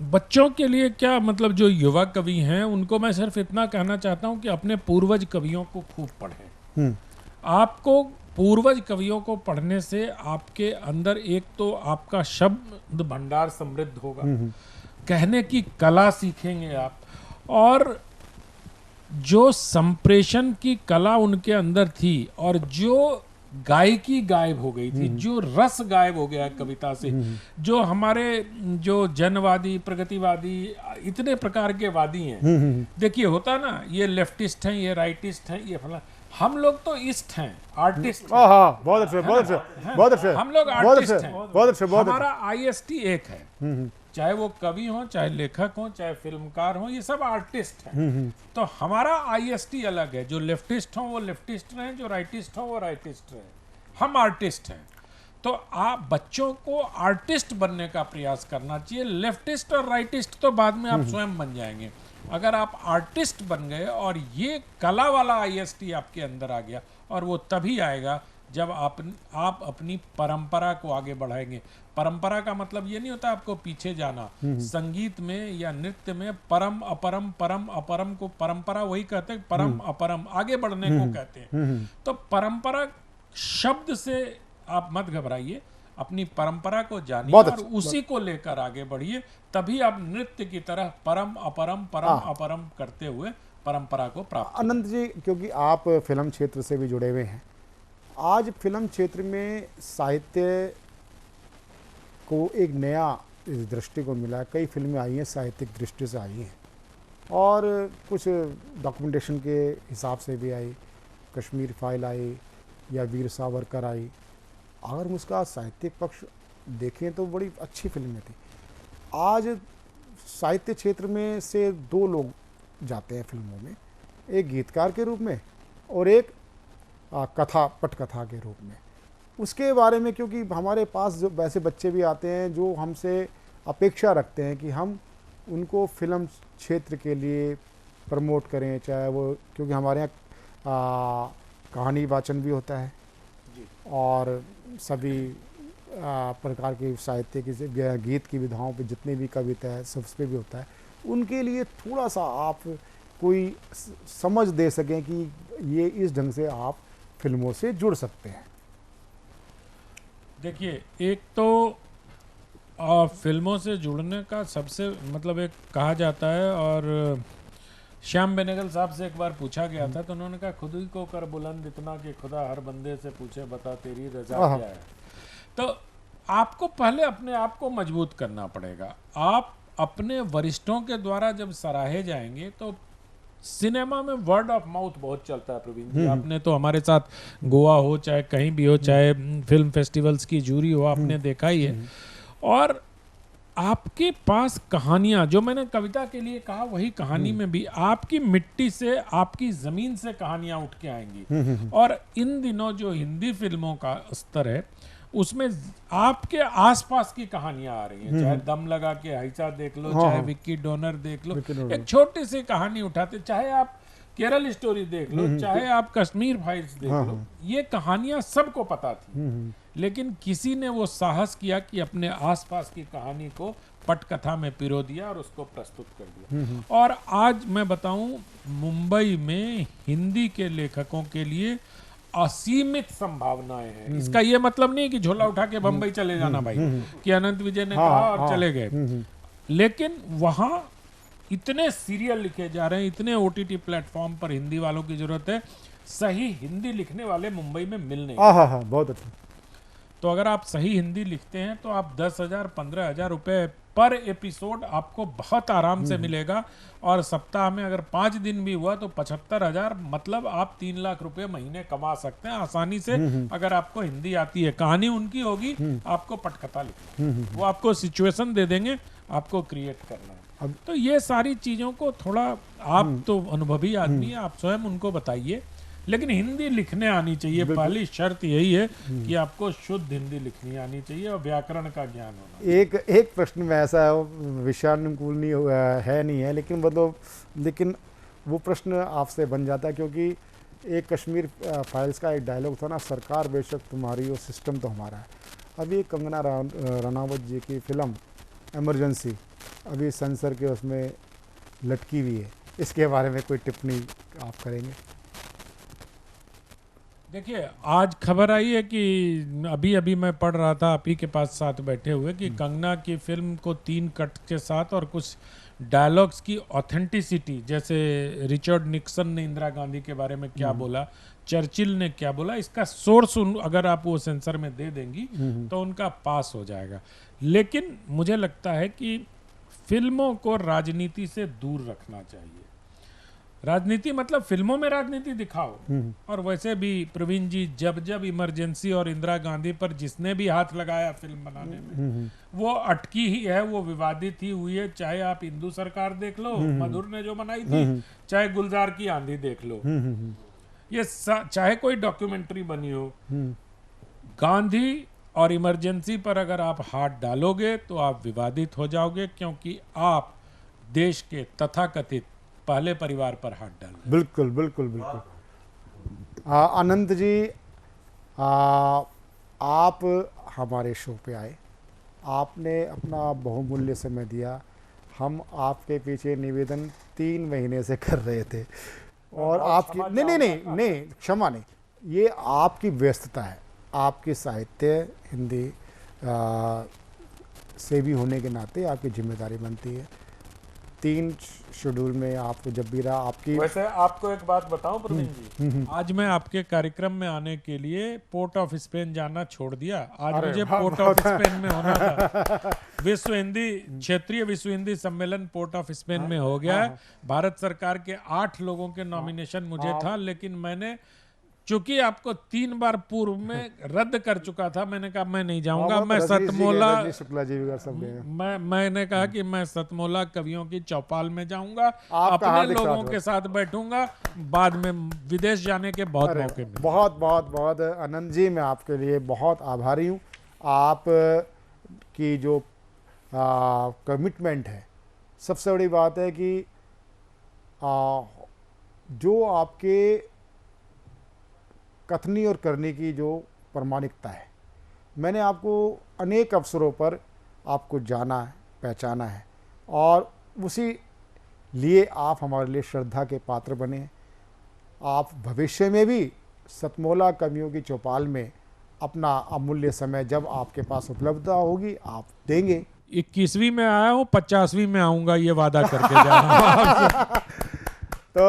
बच्चों के लिए क्या मतलब, जो युवा कवि हैं उनको मैं सिर्फ इतना कहना चाहता हूं कि अपने पूर्वज कवियों को खूब पढ़ें। आपको पूर्वज कवियों को पढ़ने से आपके अंदर एक तो आपका शब्द भंडार समृद्ध होगा, कहने की कला सीखेंगे आप, और जो संप्रेषण की कला उनके अंदर थी और जो गायकी गायब हो गई थी, जो रस गायब हो गया कविता से, जो हमारे जो जनवादी प्रगतिवादी इतने प्रकार के वादी हैं, देखिए होता ना, ये लेफ्टिस्ट हैं, ये राइटिस्ट हैं, ये फला, हम लोग तो इस्ट हैं, आर्टिस्ट। हाँ, बहुत अच्छे, बहुत अच्छे, बहुत अच्छे, हम लोग आर्टिस्ट हैं, बहुत अच्छे, बहुत हमारा IST एक है, चाहे वो कवि हो, चाहे लेखक हो, चाहे फिल्मकार हो, ये सब आर्टिस्ट हैं। तो हमारा IST अलग है, जो लेफ्टिस्ट हो वो लेफ्टिस्ट रहे, जो राइटिस्ट हो वो राइटिस्ट रहे, हम आर्टिस्ट हैं। तो आप बच्चों को आर्टिस्ट बनने का प्रयास करना चाहिए। लेफ्टिस्ट और राइटिस्ट तो बाद में आप स्वयं बन जाएंगे। अगर आप आर्टिस्ट बन गए और ये कला वाला IST आपके अंदर आ गया, और वो तभी आएगा जब आप अपनी परंपरा को आगे बढ़ाएंगे। परंपरा का मतलब ये नहीं होता आपको पीछे जाना। संगीत में या नृत्य में परम अपरम, परम अपरम को परंपरा वही कहते हैं, परम अपरम आगे बढ़ने को कहते हैं। तो परंपरा शब्द से आप मत घबराइए, अपनी परंपरा को जानिए और उसी को लेकर आगे बढ़िए, तभी आप नृत्य की तरह परम अपरम अपरम करते हुए परंपरा को प्राप्त। अनंत जी, क्योंकि आप फिल्म क्षेत्र से भी जुड़े हुए हैं, आज फिल्म क्षेत्र में साहित्य को एक नया दृष्टिकोण मिला है। कई फिल्में आई हैं साहित्यिक दृष्टि से आई हैं, और कुछ डॉक्यूमेंटेशन के हिसाब से भी आई, कश्मीर फाइल आई या वीर सावरकर आई। अगर हम उसका साहित्यिक पक्ष देखें तो बड़ी अच्छी फिल्में थी। आज साहित्य क्षेत्र में से 2 लोग जाते हैं फिल्मों में, एक गीतकार के रूप में और एक पटकथा के रूप में। उसके बारे में, क्योंकि हमारे पास जो वैसे बच्चे भी आते हैं जो हमसे अपेक्षा रखते हैं कि हम उनको फिल्म क्षेत्र के लिए प्रमोट करें, चाहे वो, क्योंकि हमारे यहाँ कहानी वाचन भी होता है और सभी प्रकार की साहित्य की गीत की विधाओं पे जितने भी कविता है सब पे भी होता है। उनके लिए थोड़ा सा आप कोई समझ दे सकें कि ये इस ढंग से आप फिल्मों से जुड़ सकते हैं। देखिए, एक तो फिल्मों से जुड़ने का सबसे मतलब एक कहा जाता है, और श्याम बेनेगल साहब से एक बार पूछा गया था तो उन्होंने कहा, खुद ही को कर बुलंद इतना कि खुदा हर बंदे से पूछे बता तेरी रजा क्या है। तो आपको पहले अपने आप को मजबूत करना पड़ेगा। आप अपने वरिष्ठों के द्वारा जब सराहे जाएंगे तो सिनेमा में वर्ड ऑफ माउथ बहुत चलता है प्रवीण जी। आपने तो हमारे साथ गोवा हो चाहे कहीं भी हो, चाहे फिल्म फेस्टिवल्स की जूरी हो, आपने देखा ही है। और आपके पास कहानियां, जो मैंने कविता के लिए कहा वही कहानी में भी आपकी मिट्टी से, आपकी जमीन से कहानियां उठ के आएंगी। और इन दिनों जो हिंदी फिल्मों का स्तर है उसमें आपके आसपास की कहानियां आ रही हैं। चाहे दम लगा के हाइसा देख लो, चाहे विक्की डोनर देख लो, एक छोटी सी कहानी उठाते, चाहे आप केरल स्टोरी देख लो, चाहे आप कश्मीर फाइल्स देख लो, ये कहानियां सबको पता थी, लेकिन किसी ने वो साहस किया कि अपने आसपास की कहानी को पटकथा में पिरो दिया और उसको प्रस्तुत कर दिया। और आज मैं बताऊं, मुंबई में हिंदी के लेखकों के लिए असीमित संभावनाएं हैं। इसका ये मतलब नहीं कि झोला उठा के बंबई चले जाना भाई, कि अनंत विजय ने कहा और चले गए, लेकिन वहां इतने सीरियल लिखे जा रहे हैं, इतने OTT प्लेटफॉर्म पर हिंदी वालों की जरूरत है। सही हिंदी लिखने वाले मुंबई में मिल नहीं। हाँ, बहुत अच्छा। तो अगर आप सही हिंदी लिखते हैं तो आप 10,000 15,000 रुपए पर एपिसोड आपको बहुत आराम से मिलेगा, और सप्ताह में अगर 5 दिन भी हुआ तो 75,000, मतलब आप 3 लाख रुपए महीने कमा सकते हैं आसानी से। अगर आपको हिंदी आती है, कहानी उनकी होगी, आपको पटकथा लिखना, वो आपको सिचुएशन दे देंगे, आपको क्रिएट करना है। तो ये सारी चीजों को थोड़ा, आप तो अनुभवी आदमी है, आप स्वयं उनको बताइए, लेकिन हिंदी लिखने आनी चाहिए। पहली शर्त यही है कि आपको शुद्ध हिंदी लिखनी आनी चाहिए और व्याकरण का ज्ञान होना। एक प्रश्न में ऐसा विषयानुकूल नहीं है, लेकिन वो प्रश्न आपसे बन जाता है, क्योंकि एक कश्मीर फाइल्स का एक डायलॉग था ना, सरकार बेशक तुम्हारी हो, सिस्टम तो हमारा है। अभी कंगना रनावत जी की फिल्म इमरजेंसी अभी सेंसर के उसमें लटकी हुई है, इसके बारे में कोई टिप्पणी आप करेंगे? देखिए, आज खबर आई है कि अभी मैं पढ़ रहा था आप ही के पास साथ बैठे हुए, कि कंगना की फिल्म को 3 कट के साथ और कुछ डायलॉग्स की ऑथेंटिसिटी, जैसे रिचर्ड निक्सन ने इंदिरा गांधी के बारे में क्या बोला, चर्चिल ने क्या बोला, इसका सोर्स अगर आप वो सेंसर में दे देंगी तो उनका पास हो जाएगा। लेकिन मुझे लगता है कि फिल्मों को राजनीति से दूर रखना चाहिए। राजनीति मतलब फिल्मों में राजनीति दिखाओ, और वैसे भी प्रवीण जी, जब इमरजेंसी और इंदिरा गांधी पर जिसने भी हाथ लगाया फिल्म बनाने में, वो अटकी ही है, वो विवादित ही हुई है। चाहे आप हिंदू सरकार देख लो, मधुर ने जो बनाई थी, चाहे गुलजार की आंधी देख लो, ये चाहे कोई डॉक्यूमेंट्री बनी हो, गांधी और इमरजेंसी पर अगर आप हाथ डालोगे तो आप विवादित हो जाओगे, क्योंकि आप देश के तथाकथित पहले परिवार पर हाथ डाल। बिल्कुल। अनंत जी, आप हमारे शो पे आए, आपने अपना बहुमूल्य समय दिया। हम आपके पीछे निवेदन 3 महीने से कर रहे थे, और आपकी नहीं, क्षमा नहीं, ये आपकी व्यस्तता है, आपकी साहित्य हिंदी से भी होने के नाते आपकी जिम्मेदारी बनती है। 3 शेड्यूल में आपको जब भी रहा आपकी। वैसे आपको एक बात बताऊं प्रवीण जी, आज मैं आपके कार्यक्रम में आने के लिए पोर्ट ऑफ स्पेन जाना छोड़ दिया। आज मुझे पोर्ट ऑफ स्पेन में होना था। विश्व हिंदी क्षेत्रीय विश्व हिंदी सम्मेलन पोर्ट ऑफ स्पेन में हो गया है। भारत सरकार के 8 लोगों के नॉमिनेशन मुझे था, लेकिन मैंने चूंकि आपको 3 बार पूर्व में रद्द कर चुका था, मैंने कहा मैं नहीं जाऊंगा। मैं सतमोला, मैंने कहा कि मैं सतमोला कवियों की चौपाल में जाऊंगा, अपने लोगों के साथ बैठूंगा। बाद में विदेश जाने के बहुत मौके मिले। बहुत आनंद जी, मैं आपके लिए बहुत आभारी हूँ। आप की जो कमिटमेंट है, सबसे बड़ी बात है कि जो आपके कथनी और करने की जो प्रामाणिकता है, मैंने आपको अनेक अवसरों पर आपको जाना है, पहचाना है, और उसी लिए आप हमारे लिए श्रद्धा के पात्र बने। आप भविष्य में भी सतमोला कवियों की चौपाल में अपना अमूल्य समय जब आपके पास उपलब्धता होगी आप देंगे। 21वीं में आया हूँ, 50वीं में आऊँगा, ये वादा करके जा रहा हूँ। तो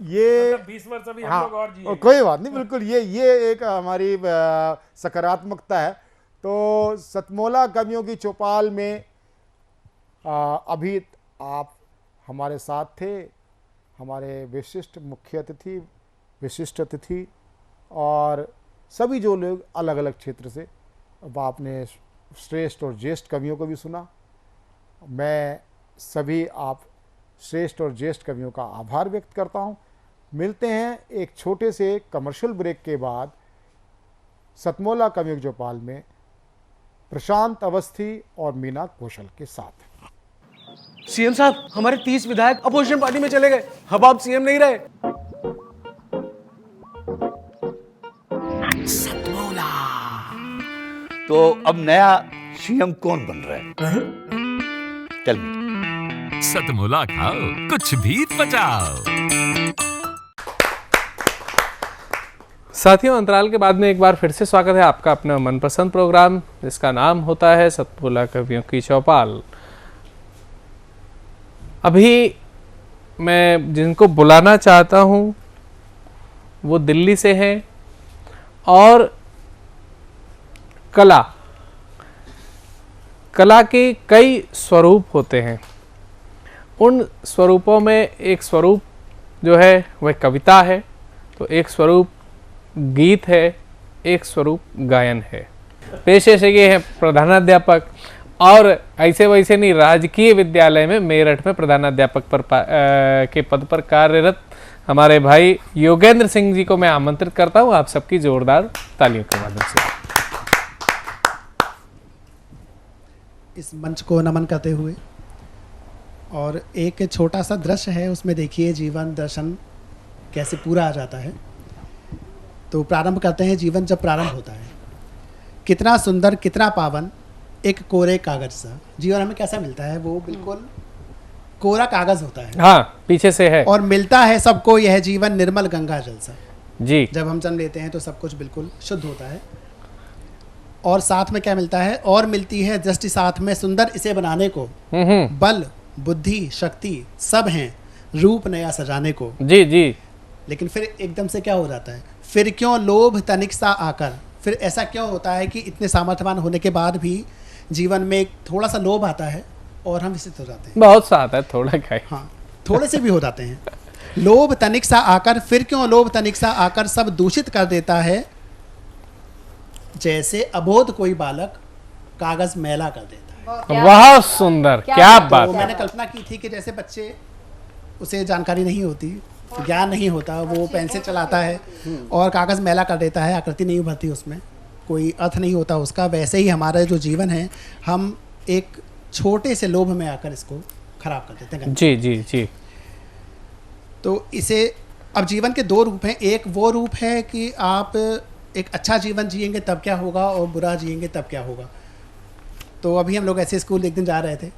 ये 20 वर्ष अभी हम लोग और जिए। कोई बात नहीं, बिल्कुल ये एक हमारी सकारात्मकता है। तो सतमोला कवियों की चौपाल में अभी आप हमारे साथ थे, हमारे विशिष्ट मुख्य अतिथि, विशिष्ट अतिथि, और सभी जो लोग अलग अलग क्षेत्र से। अब आपने श्रेष्ठ और ज्येष्ठ कवियों को भी सुना। मैं सभी आप श्रेष्ठ और ज्येष्ठ कवियों का आभार व्यक्त करता हूं। मिलते हैं एक छोटे से कमर्शियल ब्रेक के बाद सतमोला कवियों की चौपाल में प्रशांत अवस्थी और मीना कौशल के साथ। सीएम साहब, हमारे 30 विधायक अपोजिशन पार्टी में चले गए, अब आप सीएम नहीं रहे। सतमोला। तो अब नया सीएम कौन बन रहा है? Tell me. सतमोला खाओ, कुछ भी पचाओ। साथियों, अंतराल के बाद में एक बार फिर से स्वागत है आपका अपना मनपसंद प्रोग्राम, जिसका नाम होता है सतमोला कवियों की चौपाल। अभी मैं जिनको बुलाना चाहता हूं वो दिल्ली से हैं और कला के कई स्वरूप होते हैं। उन स्वरूपों में एक स्वरूप जो है वह कविता है, तो एक स्वरूप गीत है, एक स्वरूप गायन है। पेशे से ये है प्रधानाध्यापक और ऐसे वैसे नहीं, राजकीय विद्यालय में मेरठ में प्रधानाध्यापक के पद पर कार्यरत हमारे भाई योगेंद्र सिंह जी को मैं आमंत्रित करता हूं आप सबकी जोरदार तालियों के माध्यम से। इस मंच को नमन करते हुए, और एक छोटा सा दृश्य है, उसमें देखिए जीवन दर्शन कैसे पूरा आ जाता है। तो प्रारंभ करते हैं। जीवन जब प्रारंभ होता है, कितना सुंदर, कितना पावन, एक कोरे कागज सा जीवन हमें कैसा मिलता है, वो बिल्कुल कोरा कागज होता है। हाँ, पीछे से है। और मिलता है सबको यह जीवन निर्मल गंगा जल सा। जी, जब हम जन्म लेते हैं तो सब कुछ बिल्कुल शुद्ध होता है। और साथ में क्या मिलता है, और मिलती है दृष्टि साथ में सुंदर इसे बनाने को। बल, बुद्धि, शक्ति सब हैं रूप नया सजाने को। जी जी। लेकिन फिर एकदम से क्या हो जाता है, फिर क्यों लोभ तनिक सा आकर, फिर ऐसा क्यों होता है कि इतने सामर्थ्यवान होने के बाद भी जीवन में थोड़ा सा लोभ आता है और हम विचलित हो जाते हैं। बहुत सा आता है, थोड़ा क्या है। हाँ, थोड़े से भी हो जाते हैं। लोभ तनिक सा आकर, फिर क्यों लोभ तनिक सा आकर सब दूषित कर देता है, जैसे अबोध कोई बालक कागज मैला कर देता है। बहुत सुंदर, क्या बात। तो मैंने कल्पना की थी कि जैसे बच्चे, उसे जानकारी नहीं होती, ज्ञान नहीं होता, वो पेन से चलाता है और कागज मैला कर देता है, आकृति नहीं उभरती, उसमें कोई अर्थ नहीं होता उसका। वैसे ही हमारा जो जीवन है, हम एक छोटे से लोभ में आकर इसको खराब कर देते हैं। जी जी जी। तो इसे, अब जीवन के दो रूप हैं। एक वो रूप है कि आप एक अच्छा जीवन जिएंगे तब क्या होगा, और बुरा जिएंगे तब क्या होगा। तो अभी हम लोग ऐसे स्कूल एक दिन जा रहे थे,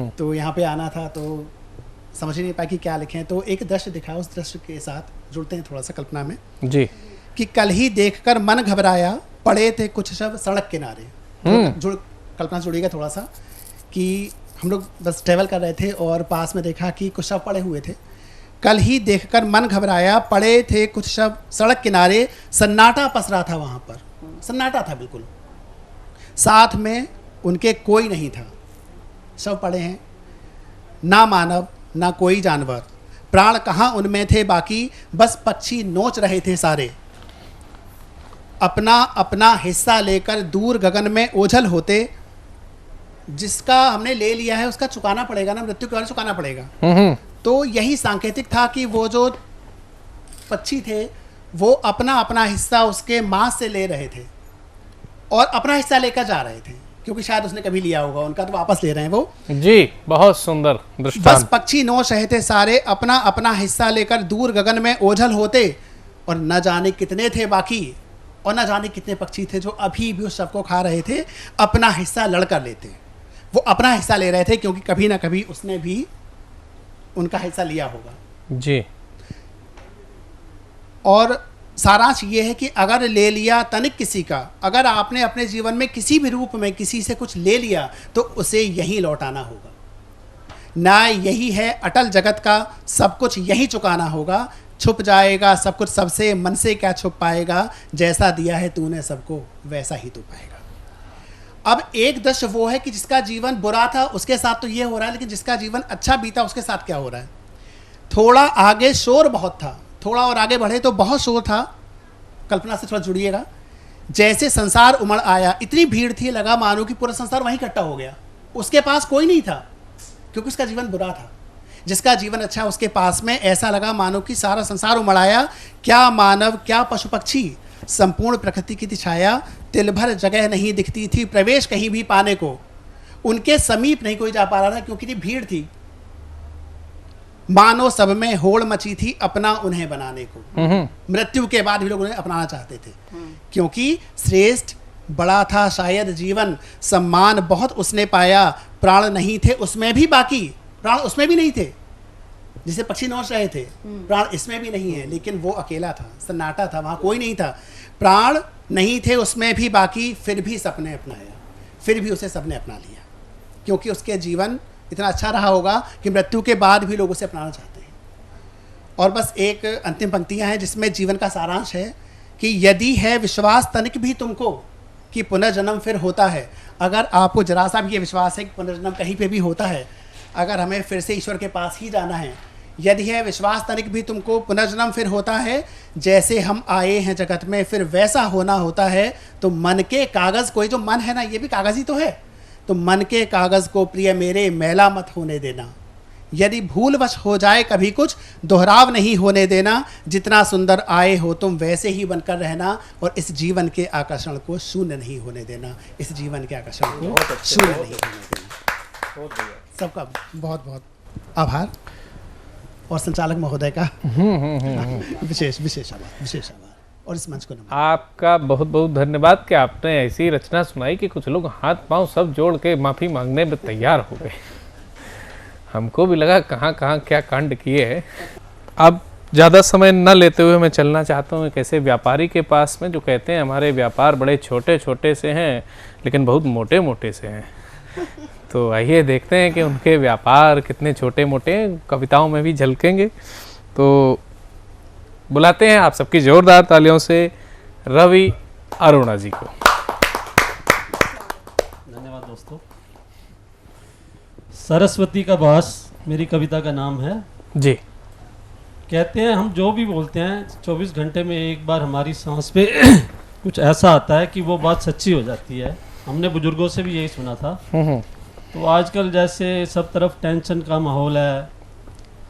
तो यहाँ पे आना था, तो समझ ही नहीं पाया कि क्या लिखें। तो एक दृश्य दिखा, उस दृश्य के साथ जुड़ते हैं थोड़ा सा कल्पना में जी। कि कल ही देखकर मन घबराया, पड़े थे कुछ शब्द सड़क किनारे। जुड़, कल्पना जुड़ेगा थोड़ा सा कि हम लोग बस ट्रेवल कर रहे थे और पास में देखा कि कुछ शब्द पड़े हुए थे। कल ही देखकर मन घबराया, पड़े थे कुछ शब्द सड़क किनारे, सन्नाटा पसरा था वहाँ पर, सन्नाटा था बिल्कुल। साथ में उनके कोई नहीं था। शव पड़े हैं, ना मानव ना कोई जानवर, प्राण कहाँ उनमें थे बाकी, बस पक्षी नोच रहे थे सारे। अपना अपना हिस्सा लेकर दूर गगन में ओझल होते, जिसका हमने ले लिया है उसका चुकाना पड़ेगा ना, मृत्यु के बाद चुकाना पड़ेगा। तो यही सांकेतिक था कि वो जो पक्षी थे वो अपना अपना हिस्सा उसके मांस से ले रहे थे और अपना हिस्सा लेकर जा रहे थे, क्योंकि शायद उसने कभी लिया होगा उनका, तो वापस ले रहे हैं वो। जी, बहुत सुंदर दृष्टांत। बस पक्षी नोच रहे थे सारे, अपना अपना हिस्सा लेकर दूर गगन में ओझल होते, और न जाने कितने थे बाकी, और न जाने कितने पक्षी थे जो अभी भी उस शव को खा रहे थे, अपना हिस्सा लड़कर लेते। वो अपना हिस्सा ले रहे थे क्योंकि कभी ना कभी उसने भी उनका हिस्सा लिया होगा। जी। और सारांश ये है कि अगर ले लिया तनिक किसी का, अगर आपने अपने जीवन में किसी भी रूप में किसी से कुछ ले लिया तो उसे यहीं लौटाना होगा। न्याय यही है अटल जगत का, सब कुछ यहीं चुकाना होगा। छुप जाएगा सब कुछ सबसे, मन से क्या छुप पाएगा, जैसा दिया है तूने सबको वैसा ही तू पाएगा। अब एक दृश्य वो है कि जिसका जीवन बुरा था उसके साथ तो ये हो रहा है, लेकिन जिसका जीवन अच्छा बीता उसके साथ क्या हो रहा है। थोड़ा आगे शोर बहुत था, थोड़ा और आगे बढ़े तो बहुत शोर था। कल्पना से थोड़ा जुड़िएगा। जैसे संसार उमड़ आया, इतनी भीड़ थी, लगा मानो कि पूरा संसार वहीं इकट्ठा हो गया। उसके पास कोई नहीं था क्योंकि उसका जीवन बुरा था। जिसका जीवन अच्छा उसके पास में ऐसा लगा मानो कि सारा संसार उमड़ आया। क्या मानव, क्या पशु पक्षी, संपूर्ण प्रकृति की छाया, तिल भर जगह नहीं दिखती थी प्रवेश कहीं भी पाने को। उनके समीप नहीं कोई जा पा रहा था क्योंकि इतनी भीड़ थी। मानो सब में होड़ मची थी अपना उन्हें बनाने को। मृत्यु के बाद भी लोग उन्हें अपनाना चाहते थे क्योंकि श्रेष्ठ बड़ा था शायद जीवन, सम्मान बहुत उसने पाया। प्राण नहीं थे उसमें भी बाकी, प्राण उसमें भी नहीं थे। जिसे पक्षी नोच रहे थे, प्राण इसमें भी नहीं है, लेकिन वो अकेला था, सन्नाटा था, वहाँ कोई नहीं था, प्राण नहीं थे उसमें भी, बाकी फिर भी सबने अपनाया, फिर भी उसे सबने अपना लिया, क्योंकि उसके जीवन इतना अच्छा रहा होगा कि मृत्यु के बाद भी लोग उसे अपनाना चाहते हैं। और बस एक अंतिम पंक्तियाँ हैं जिसमें जीवन का सारांश है कि यदि है विश्वास तनिक भी तुमको कि पुनर्जन्म फिर होता है, अगर आपको जरा सा भी ये विश्वास है कि पुनर्जन्म कहीं पे भी होता है, अगर हमें फिर से ईश्वर के पास ही जाना है, यदि है विश्वास तनिक भी तुमको पुनर्जन्म फिर होता है, जैसे हम आए हैं जगत में फिर वैसा होना होता है, तो मन के कागज़ को, जो मन है ना ये भी कागज़ ही तो है, तो मन के कागज़ को प्रिय मेरे मैला मत होने देना, यदि भूलवश हो जाए कभी कुछ दोहराव नहीं होने देना, जितना सुंदर आए हो तुम वैसे ही बनकर रहना, और इस जीवन के आकर्षण को शून्य नहीं होने देना, इस जीवन के आकर्षण को शून्य नहीं होने देना। सबका बहुत बहुत आभार और संचालक महोदय का विशेष आभार और इस मंच को नमस्कार। आपका बहुत बहुत धन्यवाद कि आपने ऐसी रचना सुनाई कि कुछ लोग हाथ पांव सब जोड़ के माफ़ी मांगने में तैयार हो गए। हमको भी लगा कहाँ कहाँ क्या कांड किए हैं। अब ज़्यादा समय न लेते हुए मैं चलना चाहता हूँ एक ऐसे व्यापारी के पास में जो कहते हैं हमारे व्यापार बड़े छोटे छोटे से हैं लेकिन बहुत मोटे मोटे से हैं। तो आइए देखते हैं कि उनके व्यापार कितने छोटे मोटे हैं, कविताओं में भी झलकेंगे। तो बुलाते हैं आप सबकी जोरदार तालियों से रवि अरोड़ा जी को। धन्यवाद दोस्तों। सरस्वती का बास मेरी कविता का नाम है जी। कहते हैं हम जो भी बोलते हैं 24 घंटे में एक बार हमारी सांस पे कुछ ऐसा आता है कि वो बात सच्ची हो जाती है। हमने बुजुर्गों से भी यही सुना था। तो आजकल जैसे सब तरफ टेंशन का माहौल है,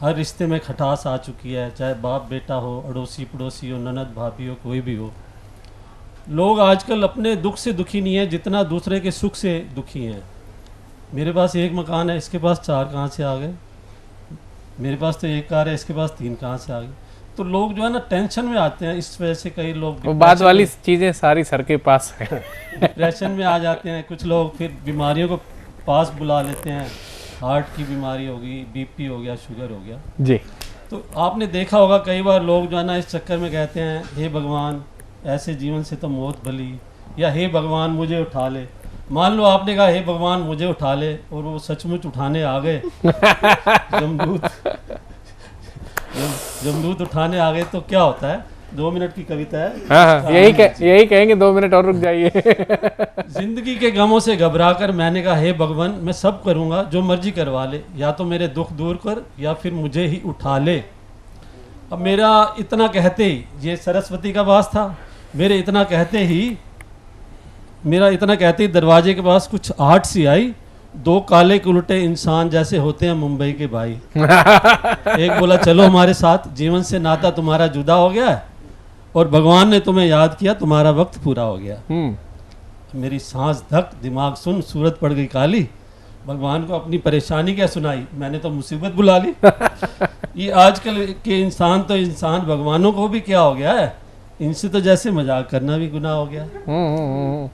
हर रिश्ते में खटास आ चुकी है, चाहे बाप बेटा हो, अड़ोसी पड़ोसी हो, ननद भाभी हो, कोई भी हो। लोग आजकल अपने दुख से दुखी नहीं है जितना दूसरे के सुख से दुखी हैं। मेरे पास एक मकान है, इसके पास 4 कहाँ से आ गए, मेरे पास तो एक कार है, इसके पास 3 कहाँ से आ गई। तो लोग जो है ना टेंशन में आते हैं, इस वजह से कई लोग वो बाद वाली चीज़ें सारी सर के पास है। डिप्रेशन में आ जाते हैं कुछ लोग, फिर बीमारियों को पास बुला लेते हैं, हार्ट की बीमारी होगी, बीपी हो गया, शुगर हो गया जी। तो आपने देखा होगा कई बार लोग जो है ना इस चक्कर में कहते हैं हे भगवान ऐसे जीवन से तो मौत भली, या हे भगवान मुझे उठा ले। मान लो आपने कहा हे भगवान मुझे उठा ले और वो सचमुच उठाने आ गए जमदूत उठाने आ गए तो क्या होता है? 2 मिनट की कविता है। हाँ, यही कहेंगे 2 मिनट और रुक जाइए। जिंदगी के गमों से घबराकर मैंने कहा हे भगवान मैं सब करूंगा जो मर्जी करवा ले, या तो मेरे दुख दूर कर या फिर मुझे ही उठा ले। अब मेरा इतना कहते ही, ये सरस्वती का वास था, मेरे इतना कहते ही दरवाजे के पास कुछ आहट सी आई। 2 काले कुलटे इंसान जैसे होते हैं मुंबई के भाई। एक बोला चलो हमारे साथ, जीवन से नाता तुम्हारा जुदा हो गया है और भगवान ने तुम्हें याद किया, तुम्हारा वक्त पूरा हो गया। मेरी सांस धक, दिमाग सुन, सूरत पड़ गई काली। भगवान को अपनी परेशानी क्या सुनाई, मैंने तो मुसीबत बुला ली। ये आजकल के इंसान तो इंसान, भगवानों को भी क्या हो गया है, इनसे तो जैसे मजाक करना भी गुनाह हो गया।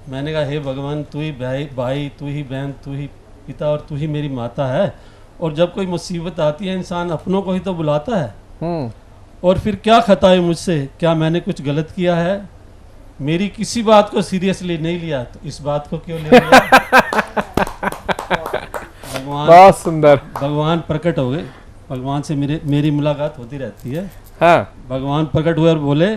मैंने कहा हे भगवान तू ही भाई, तू ही बहन, तू ही पिता और तू ही मेरी माता है। और जब कोई मुसीबत आती है इंसान अपनों को ही तो बुलाता है। और फिर क्या खता है मुझसे, क्या मैंने कुछ गलत किया है? मेरी किसी बात को सीरियसली नहीं लिया तो इस बात को क्यों ले लिया? भगवान बहुत सुंदर। भगवान प्रकट हो गए, भगवान से मेरी मुलाकात होती रहती है। हाँ। भगवान प्रकट हुए और बोले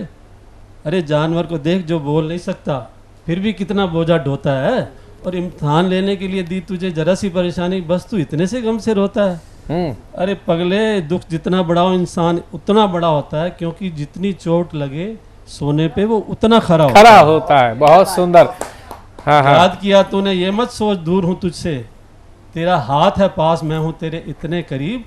अरे जानवर को देख जो बोल नहीं सकता फिर भी कितना बोझा ढोता है, और इम्तिहान लेने के लिए दी तुझे जरा सी परेशानी, बस तू इतने से गम से रोता है। अरे पगले, दुख जितना बड़ा हो इंसान उतना बड़ा होता है, क्योंकि जितनी चोट लगे सोने पे वो उतना खरा होता है। बहुत सुंदर। हाँ। याद किया तूने, ये मत सोच दूर हूँ तुझसे, तेरा हाथ है पास, मैं हूँ तेरे इतने करीब।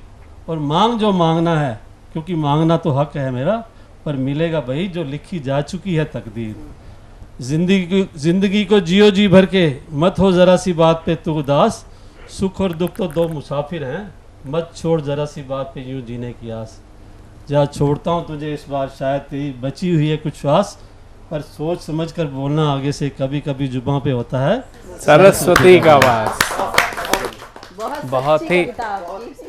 और मांग जो मांगना है, क्योंकि मांगना तो हक है मेरा, पर मिलेगा भाई जो लिखी जा चुकी है तकदीर। जिंदगी को जियो जी भर के, मत हो जरा सी बात पे तू उदास। सुख और दुख तो 2 मुसाफिर हैं, मत छोड़ जरा सी बात पे यूं जीने की आस। जा छोड़ता हूँ तुझे इस बार, शायद तेरी बची हुई है कुछ श्वास, पर सोच समझ कर बोलना आगे से, कभी कभी जुबां पे होता है सरस्वती का वास। बहुत ही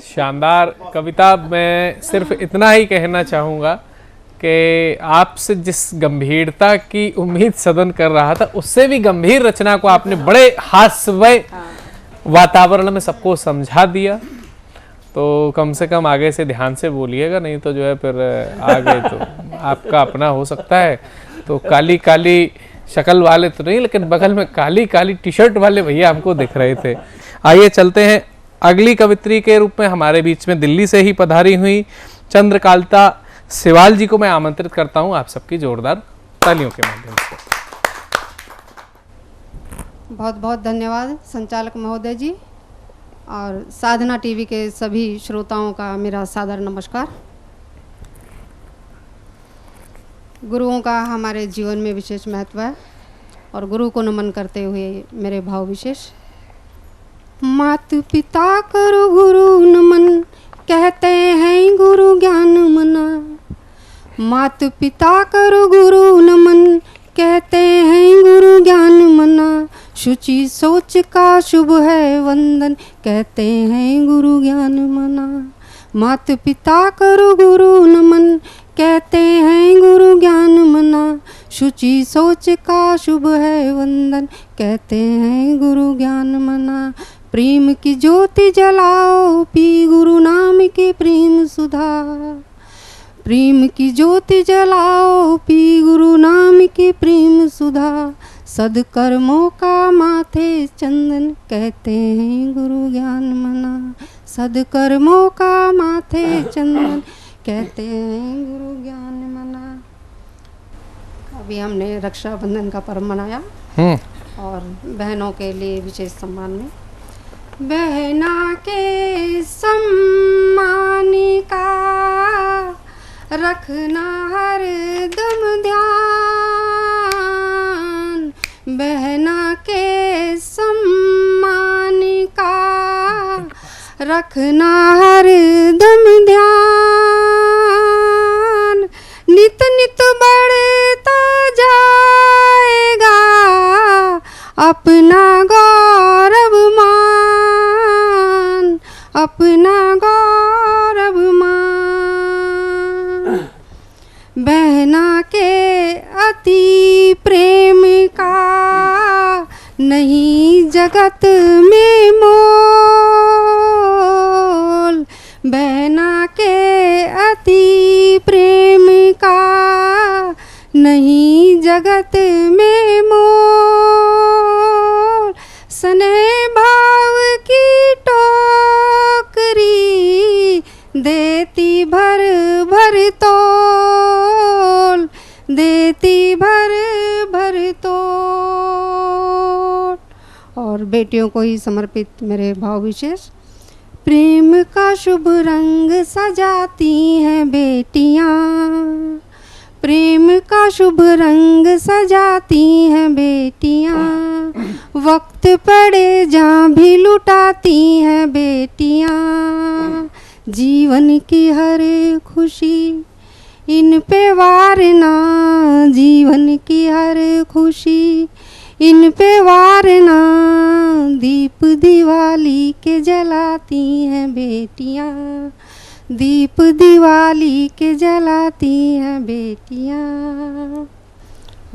शानदार कविता। मैं सिर्फ इतना ही कहना चाहूँगा कि आपसे जिस गंभीरता की उम्मीद सदन कर रहा था, उससे भी गंभीर रचना को आपने बड़े हास्यमय वातावरण में सबको समझा दिया। तो कम से कम आगे से ध्यान से बोलिएगा, नहीं तो जो है फिर आगे तो आपका अपना हो सकता है। तो काली काली शक्ल वाले तो नहीं, लेकिन बगल में काली काली टी शर्ट वाले भैया हमको दिख रहे थे। आइए चलते हैं अगली कवित्री के रूप में हमारे बीच में दिल्ली से ही पधारी हुई चंद्रकांता सिवाल जी को मैं आमंत्रित करता हूं आप सबकी जोरदार तालियों के माध्यम से। बहुत बहुत धन्यवाद संचालक महोदय जी और साधना टीवी के सभी श्रोताओं का मेरा सादर नमस्कार। गुरुओं का हमारे जीवन में विशेष महत्व है और गुरु को नमन करते हुए मेरे भाव विशेष। मात पिता करो गुरु नमन, कहते हैं गुरु ज्ञान मना। मात पिता करो गुरु नमन, कहते हैं गुरु ज्ञान मना। शुचि सोच का शुभ है वंदन, कहते हैं गुरु ज्ञान मना। मात पिता करो गुरु नमन, कहते हैं गुरु ज्ञान मना। शुचि सोच का शुभ है वंदन, कहते हैं गुरु ज्ञान मना। प्रेम की ज्योति जलाओ, पी गुरु नाम के प्रेम सुधा। प्रेम की ज्योति जलाओ, पी गुरु नाम के प्रेम सुधा। सदकर्मों का माथे चंदन, कहते हैं गुरु ज्ञान मना। सदकर्मों का माथे चंदन, कहते हैं गुरु ज्ञान मना। अभी हमने रक्षाबंधन का पर्व मनाया और बहनों के लिए विशेष सम्मान में बहना के सम्मान का रखना हर दम ध्यान। बहना के सम्मान का रखना हर दम ध्यान। नित नित बढ़ता जाएगा अपना गौरव मान। अपना गौरव मान। बहना के अति प्रेम का नहीं जगत में मोल। बहना के अति प्रेम का नहीं जगत में मोल। स्नेह भाव की टोकरी देती भर भर तोल। देती भर भर तोल। और बेटियों को ही समर्पित मेरे भाव विशेष। प्रेम का शुभ रंग सजाती हैं बेटियां। प्रेम का शुभ रंग सजाती हैं बेटियां। वक्त पड़े जहाँ भी लुटाती हैं बेटियां। जीवन की हर खुशी इन पे वारना। जीवन की हर खुशी इन पे वारना। दीप दिवाली के जलाती हैं बेटियां। दीप दिवाली के जलाती हैं बेटियां।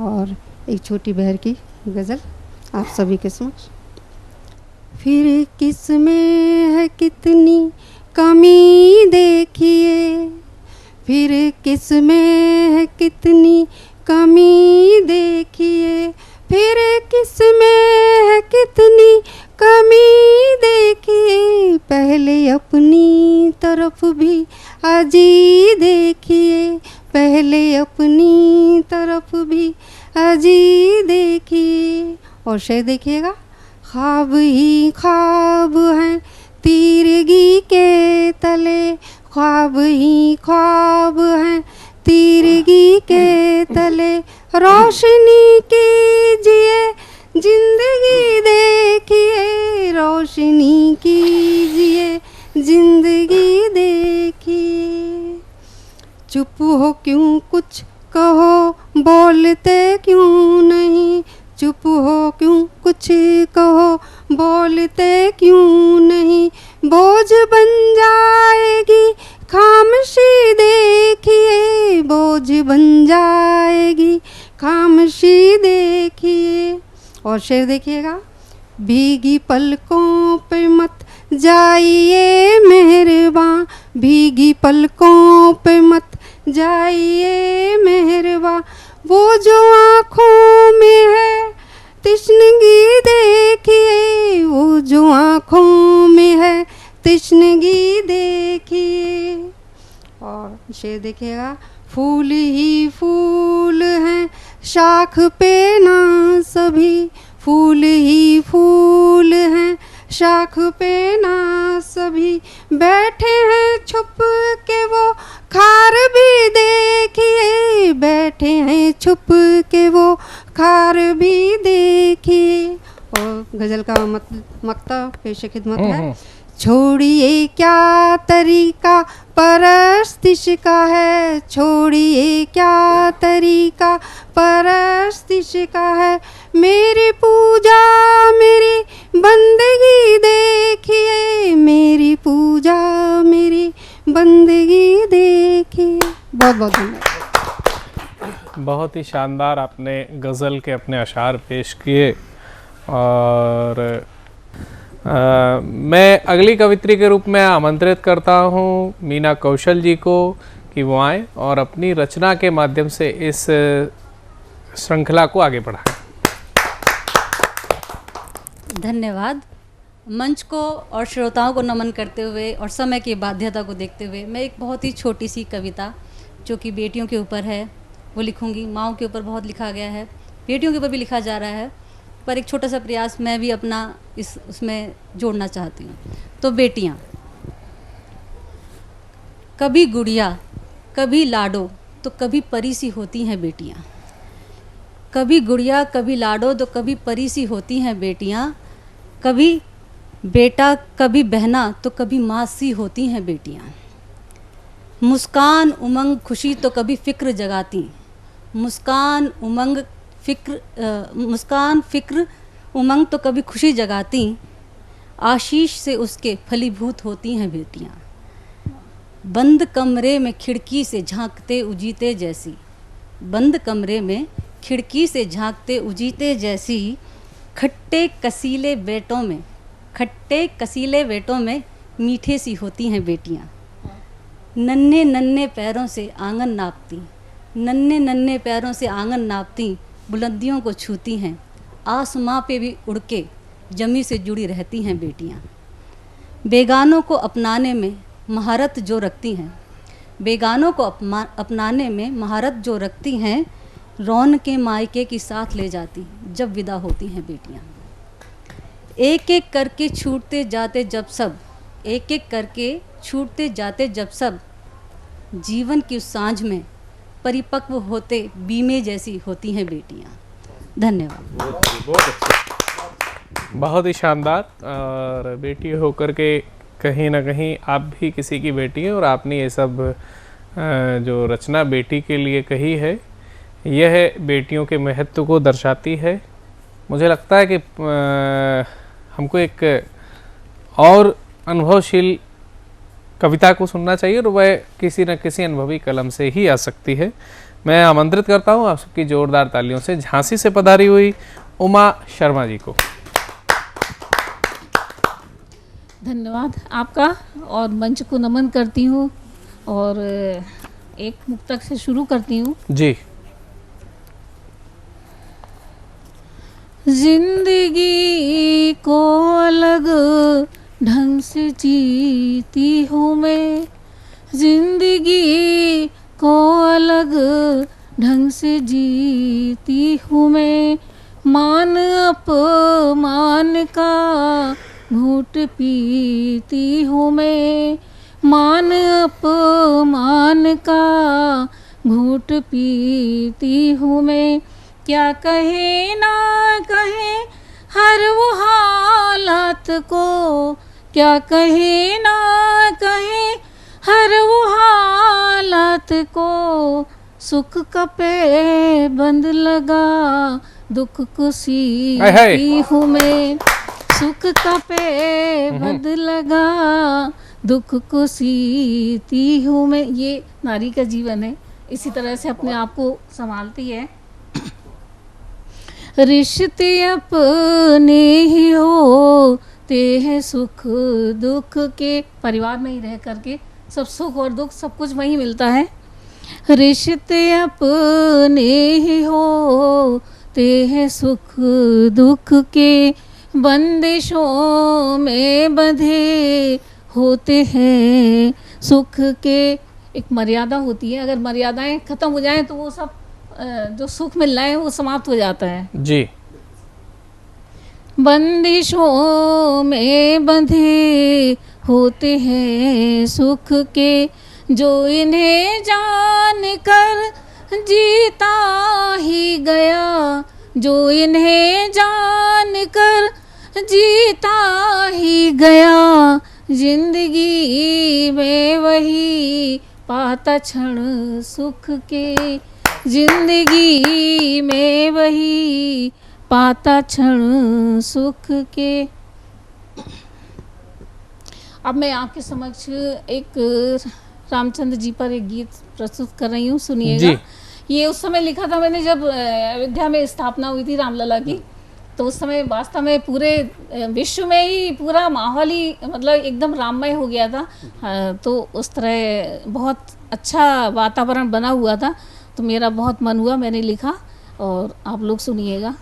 और एक छोटी बहर की गज़ल आप सभी के समक्ष। फिर किस में है कितनी कमी देखिए। फिर किस में है कितनी कमी देखिए। फिर किस में है कितनी कमी देखिए। पहले अपनी तरफ भी अजी देखिए। पहले अपनी तरफ भी अजी देखिए। और शेर देखिएगा। ख्वाब ही ख्वाब हैं तीरगी के तले। ख्वाब ही ख्वाब हैं तीरगी के तले। रोशनी कीजिए जिंदगी देखिए। रोशनी कीजिए जिंदगी देखिए। चुप हो क्यों कुछ कहो बोलते क्यों नहीं। चुप हो क्यों कुछ कहो बोलते क्यों नहीं, बोझ बन जाएगी खामोशी देखिए, बोझ बन जाएगी खामोशी देखिए। और शेर देखिएगा, भीगी पलकों पे मत जाइए मेहरबान, भीगी पलकों पे मत जाइए मेहरबान, वो जो आँखों में है तिश्नगी देखिए, वो जो आँखों में है तिश्नगी देखिए। और शेर देखिएगा, फूल ही फूल हैं शाख पे ना सभी, फूल ही फूल हैं शाख पे ना सभी, बैठे हैं छुप के वो खार भी देखिए, बैठे हैं छुप के वो खार भी देखिए। और गज़ल का मक्ता पेश खिदमत है। छोड़िए क्या तरीका परस्तिश का है, छोड़िए क्या तरीका परस्तिश का है, मेरी पूजा मेरी बंदगी देखिए, मेरी पूजा मेरी बंदगी देखिए। बहुत बहुत धन्यवाद। बहुत ही शानदार आपने गज़ल के अपने अशार पेश किए। और मैं अगली कवित्री के रूप में आमंत्रित करता हूँ मीना कौशल जी को कि वो आएँ और अपनी रचना के माध्यम से इस श्रृंखला को आगे बढ़ाएं। धन्यवाद। मंच को और श्रोताओं को नमन करते हुए और समय की बाध्यता को देखते हुए मैं एक बहुत ही छोटी सी कविता जो कि बेटियों के ऊपर है वो लिखूंगी। माँओं के ऊपर बहुत लिखा गया है, बेटियों के ऊपर भी लिखा जा रहा है, पर एक छोटा सा प्रयास मैं भी अपना उसमें जोड़ना चाहती हूँ। तो बेटियाँ, कभी गुड़िया कभी लाडो तो कभी परी सी होती हैं बेटियाँ, कभी गुड़िया कभी लाडो तो कभी परी सी होती हैं बेटियाँ, कभी बेटा कभी बहना तो कभी माँ सी होती हैं बेटियाँ। मुस्कान उमंग खुशी तो कभी फ़िक्र जगाती, मुस्कान उमंग मुस्कान फ़िक्र उमंग तो कभी खुशी जगाती, आशीष से उसके फलीभूत होती हैं बेटियाँ। बंद कमरे में खिड़की से झांकते उजीते जैसी, बंद कमरे में खिड़की से झांकते उजीते जैसी, खट्टे कसीले बेटों में, खट्टे कसीले बेटों में मीठे सी होती हैं बेटियाँ। नन्हे नन्हे पैरों से आंगन नापती, नन्हे नन्हे पैरों से आंगन नापती, बुलंदियों को छूती हैं, आसमां पे भी उड़ के जमी से जुड़ी रहती हैं बेटियाँ। बेगानों को अपनाने में महारत जो रखती हैं, बेगानों को अपनाने में महारत जो रखती हैं, रौन के मायके की साथ ले जाती जब विदा होती हैं बेटियाँ। एक एक करके छूटते जाते जब सब, एक एक करके छूटते जाते जब सब, जीवन की उस सांझ में परिपक्व होते बीमे जैसी होती हैं बेटियाँ। धन्यवाद। बहुत ही शानदार। और बेटी होकर के कहीं ना कहीं आप भी किसी की बेटी हैं और आपने ये सब जो रचना बेटी के लिए कही है यह बेटियों के महत्व को दर्शाती है। मुझे लगता है कि हमको एक और अनुभवशील कविता को सुनना चाहिए और वह किसी न किसी अनुभवी कलम से ही आ सकती है। मैं आमंत्रित करता हूँ आप सबकी जोरदार तालियों से झांसी से पधारी हुई उमा शर्मा जी को। धन्यवाद आपका और मंच को नमन करती हूँ और एक मुक्तक से शुरू करती हूँ। जी। जिंदगी को अलग ढंग से जीती हूँ मैं, जिंदगी को अलग ढंग से जीती हूँ मैं, मान अपमान का घूंट पीती हूँ मैं, मान अपमान का घूंट पीती हूँ मैं। क्या कहे ना कहे हर वो हालात को, क्या कहे ना कहे हर वो हालात को, सुख का पे बंद लगा दुख को सीती हूँ मैं, सुख का पे बद लगा, दुख को सीती हूँ मैं। ये नारी का जीवन है, इसी तरह से अपने आप को संभालती है। रिश्ते अपने ही होते हैं सुख दुख के, परिवार में ही रह करके सब सुख और दुख सब कुछ वहीं मिलता है। रिश्ते अपने ही होते हैं सुख दुख के, बंदिशों में बंधे होते हैं सुख के। एक मर्यादा होती है, अगर मर्यादाएं खत्म हो जाएं तो वो सब जो सुख मिल रहा है वो समाप्त हो जाता है जी। बंदिशों में बंधे होते हैं सुख के, जो इन्हें जान कर जीता ही गया, जो इन्हें जान कर जीता ही गया, जिंदगी में वही पाता क्षण सुख के, जिंदगी में वही पाता क्षण सुख के। अब मैं आपके समक्ष एक रामचंद्र जी पर एक गीत प्रस्तुत कर रही हूँ, सुनिएगा। ये उस समय लिखा था मैंने जब अयोध्या में स्थापना हुई थी रामलला की, तो उस समय वास्तव में पूरे विश्व में ही पूरा माहौल ही मतलब एकदम राममय हो गया था। तो उस तरह बहुत अच्छा वातावरण बना हुआ था, तो मेरा बहुत मन हुआ, मैंने लिखा और आप लोग सुनिएगा।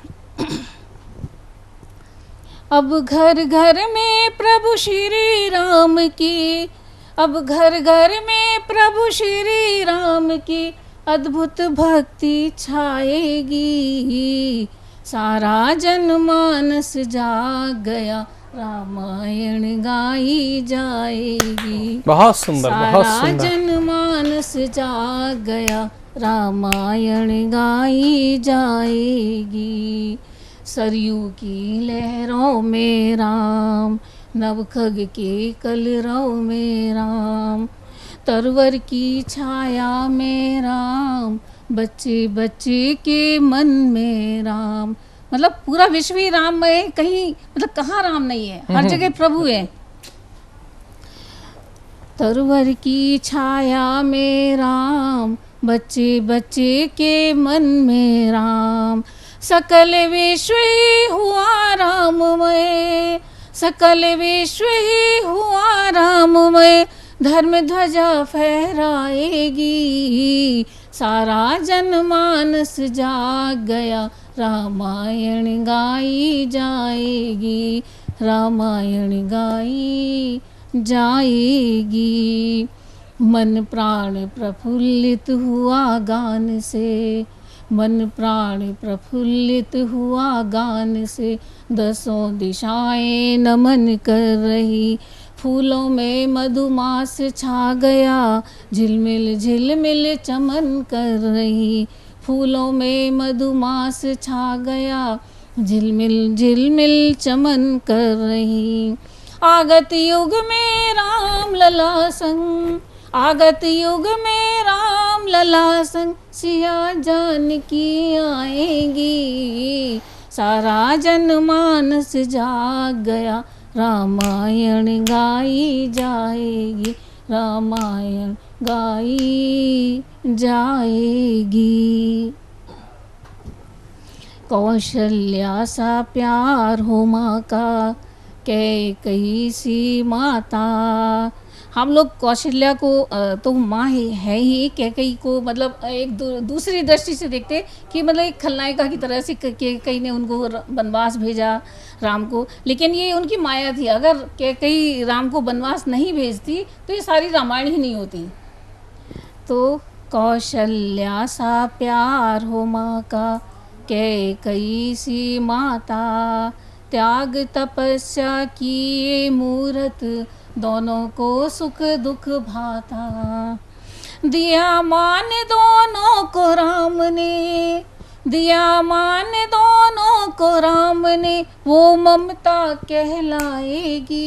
अब घर घर में प्रभु श्री राम की, अब घर घर में प्रभु श्री राम की अद्भुत भक्ति छाएगी, सारा जनमानस जाग गया, रामायण गाई जाएगी। बहुत सुंदर, बहुत सुंदर। सारा जनमानस जाग गया, रामायण गाई जाएगी। सरयू की लहरों में राम, नवखग के कलरव में राम, तरवर की छाया में राम, बच्चे बच्चे के मन में राम। मतलब पूरा विश्व ही राम में, कहीं मतलब कहाँ राम नहीं है, हर जगह प्रभु है। तरवर की छाया में राम, बच्चे बच्चे के मन में राम, सकल विश्व ही हुआ राममय, सकल विश्व ही हुआ राममय, धर्म ध्वजा फहराएगी, सारा जनमानस जाग गया, रामायण गाई जाएगी, रामायण गाई जाएगी। मन प्राण प्रफुल्लित हुआ गान से, मन प्राण प्रफुल्लित हुआ गान से, दसों दिशाएं नमन कर रही, फूलों में मधुमास छा गया, झिलमिल झिलमिल चमन कर रही, फूलों में मधुमास छा गया, झिलमिल झिलमिल चमन कर रही। आगत युग में राम लला संग, आगत युग में राम लला संग, सिया जानकी आएगी, सारा जनमानस जाग गया, रामायण गाई जाएगी, रामायण गाई जाएगी। कौशल्या सा प्यार हो माँ का, कैकई सी माता। हम लोग कौशल्या को तो माँ है ही, कैकई को मतलब एक दूसरी दृष्टि से देखते कि मतलब एक खलनायिका की तरह से कैकई ने उनको वनवास भेजा राम को, लेकिन ये उनकी माया थी। अगर कैकई राम को वनवास नहीं भेजती तो ये सारी रामायण ही नहीं होती। तो कौशल्या सा प्यार हो माँ का, कैकई सी माता, त्याग तपस्या किए मूरत, दोनों को सुख दुख भाता, दिया मान दोनों को राम ने, दिया मान दोनों को राम ने, वो ममता कहलाएगी,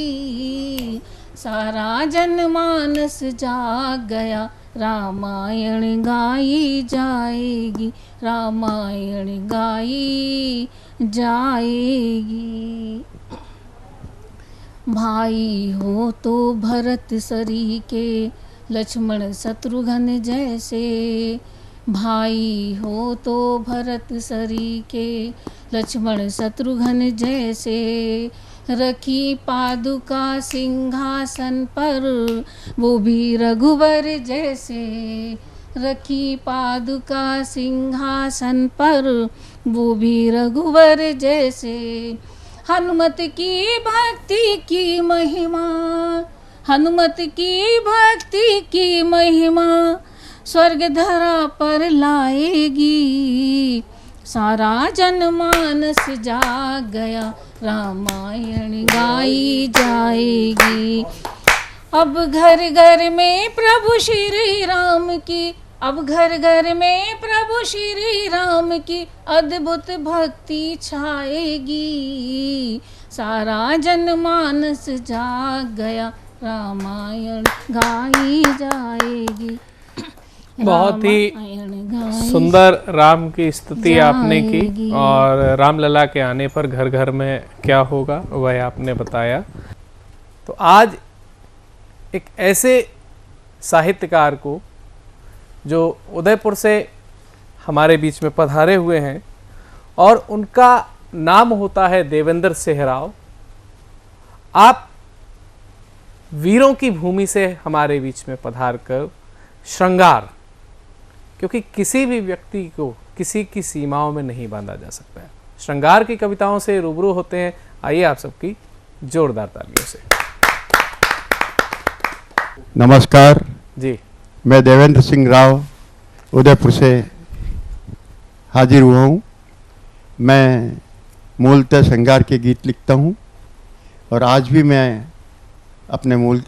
सारा जनमानस जाग गया, रामायण गाई जाएगी, रामायण गाई जाएगी। भाई हो तो भरत सरीके लक्ष्मण शत्रुघ्न जैसे, भाई हो तो भरत सरीके लक्ष्मण शत्रुघ्न जैसे, रखी पादुका सिंहासन पर वो भी रघुवर जैसे, रखी पादुका सिंहासन पर वो भी रघुवर जैसे। हनुमत की भक्ति की महिमा, हनुमत की भक्ति की महिमा स्वर्ग धरा पर लाएगी, सारा जनमानस जाग गया रामायण गाई जाएगी। अब घर घर में प्रभु श्री राम की, अब घर घर में प्रभु श्री राम की अद्भुत भक्ति छाएगी, सारा जनमानस जाग गया रामायण गाई जाएगी। बहुत ही सुंदर राम की स्तुति आपने की, और रामलला के आने पर घर घर में क्या होगा वह आपने बताया। तो आज एक ऐसे साहित्यकार को जो उदयपुर से हमारे बीच में पधारे हुए हैं, और उनका नाम होता है देवेंद्र सेहराव। आप वीरों की भूमि से हमारे बीच में पधार कर श्रृंगार, क्योंकि किसी भी व्यक्ति को किसी की सीमाओं में नहीं बांधा जा सकता है, श्रृंगार की कविताओं से रूबरू होते हैं। आइए आप सबकी जोरदार तालियों से। नमस्कार जी, मैं देवेंद्र सिंह राव उदयपुर से हाजिर हुआ हूँ। मैं मूलतः श्रृंगार के गीत लिखता हूँ, और आज भी मैं अपने मूल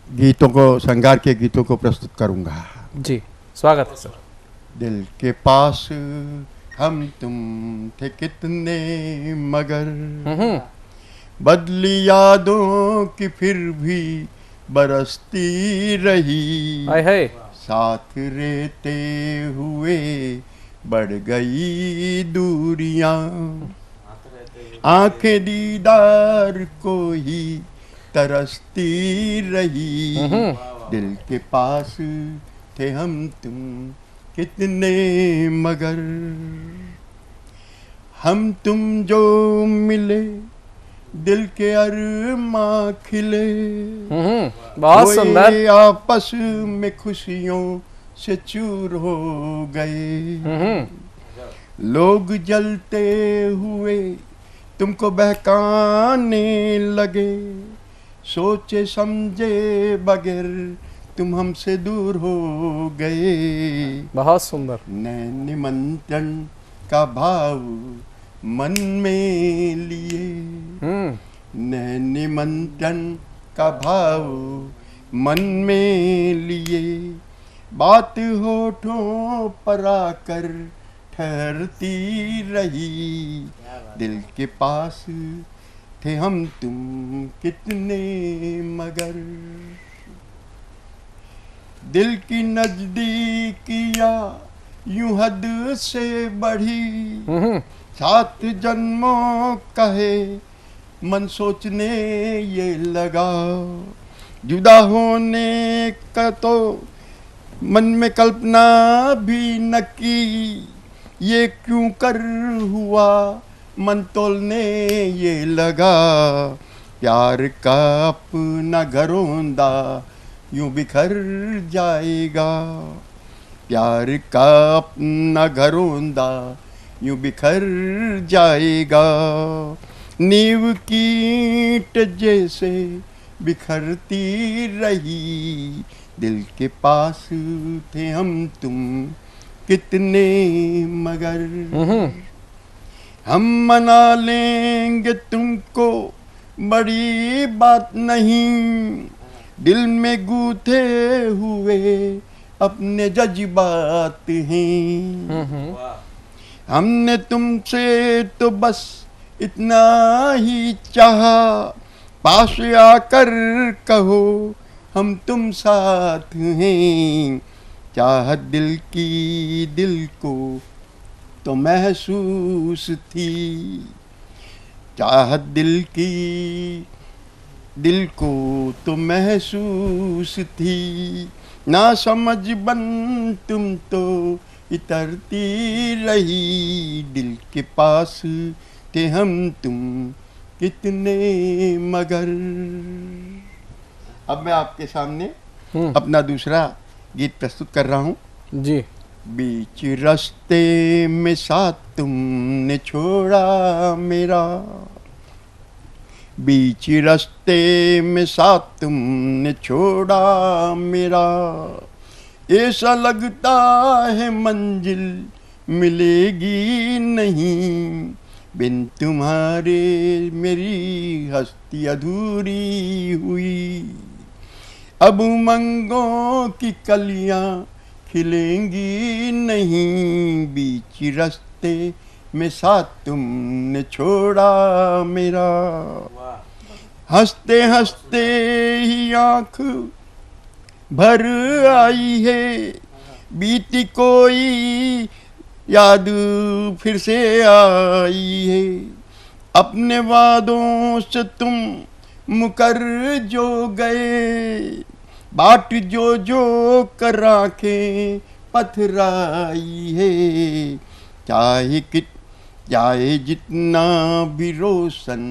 गीतों को, श्रृंगार के गीतों को प्रस्तुत करूँगा। जी, स्वागत है सर। दिल के पास हम तुम थे कितने मगर, बदली यादों की फिर भी बरसती रही, हाय हाय, साथ रहते हुए बढ़ गई दूरियां, आंखें दीदार को ही तरसती रही। दिल के पास थे हम तुम कितने मगर, हम तुम जो मिले दिल के अरमां खिले, बहुत सुंदर, आपस में खुशियों से चूर हो गए, लोग जलते हुए तुमको बहकाने लगे, सोचे समझे बगैर तुम हमसे दूर हो गए। बहुत सुंदर। निमंत्रण का भाव मन में लिए, निमंत्रण का भाव मन में लिए, बात होठों पर आकर ठहरती रही, दिल के पास थे हम तुम कितने मगर, दिल की नजदीकियां यूं हद से बढ़ी, 7 जन्मों कहे मन सोचने ये लगा, जुदा होने का तो मन में कल्पना भी न की, ये क्यों कर हुआ मन तोलने ये लगा, प्यार का अपना घरौंदा यूं बिखर जाएगा, प्यार का अपना घरौंदा यूं बिखर जाएगा, नींव की ईंट जैसे बिखरती रही, दिल के पास थे हम तुम कितने मगर, हम मना लेंगे तुमको बड़ी बात नहीं, दिल में गूथे हुए अपने जज्बात हैं, हमने तुमसे तो बस इतना ही चाहा, पास आकर कहो हम तुम साथ हैं, चाहत दिल की दिल को तो महसूस थी, चाहत दिल की दिल को तो महसूस थी, ना समझ बन तुम तो इतरती रही। दिल के पास थे हम तुम कितने मगर। अब मैं आपके सामने अपना दूसरा गीत प्रस्तुत कर रहा हूँ जी। बीच रास्ते में साथ तुमने छोड़ा मेरा, बीच रास्ते में साथ तुमने छोड़ा मेरा। ऐसा लगता है मंजिल मिलेगी नहीं, बिन तुम्हारे मेरी हस्ती अधूरी हुई। अब उमंगों की कलियां खिलेंगी नहीं, बीच रास्ते में साथ तुमने छोड़ा मेरा। हंसते हंसते ही आँख भर आई है, बीती कोई याद फिर से आई है। अपने वादों से तुम मुकर जो गए, बाट जो कर आँखें पथराई है। चाहे जितना भी रोशन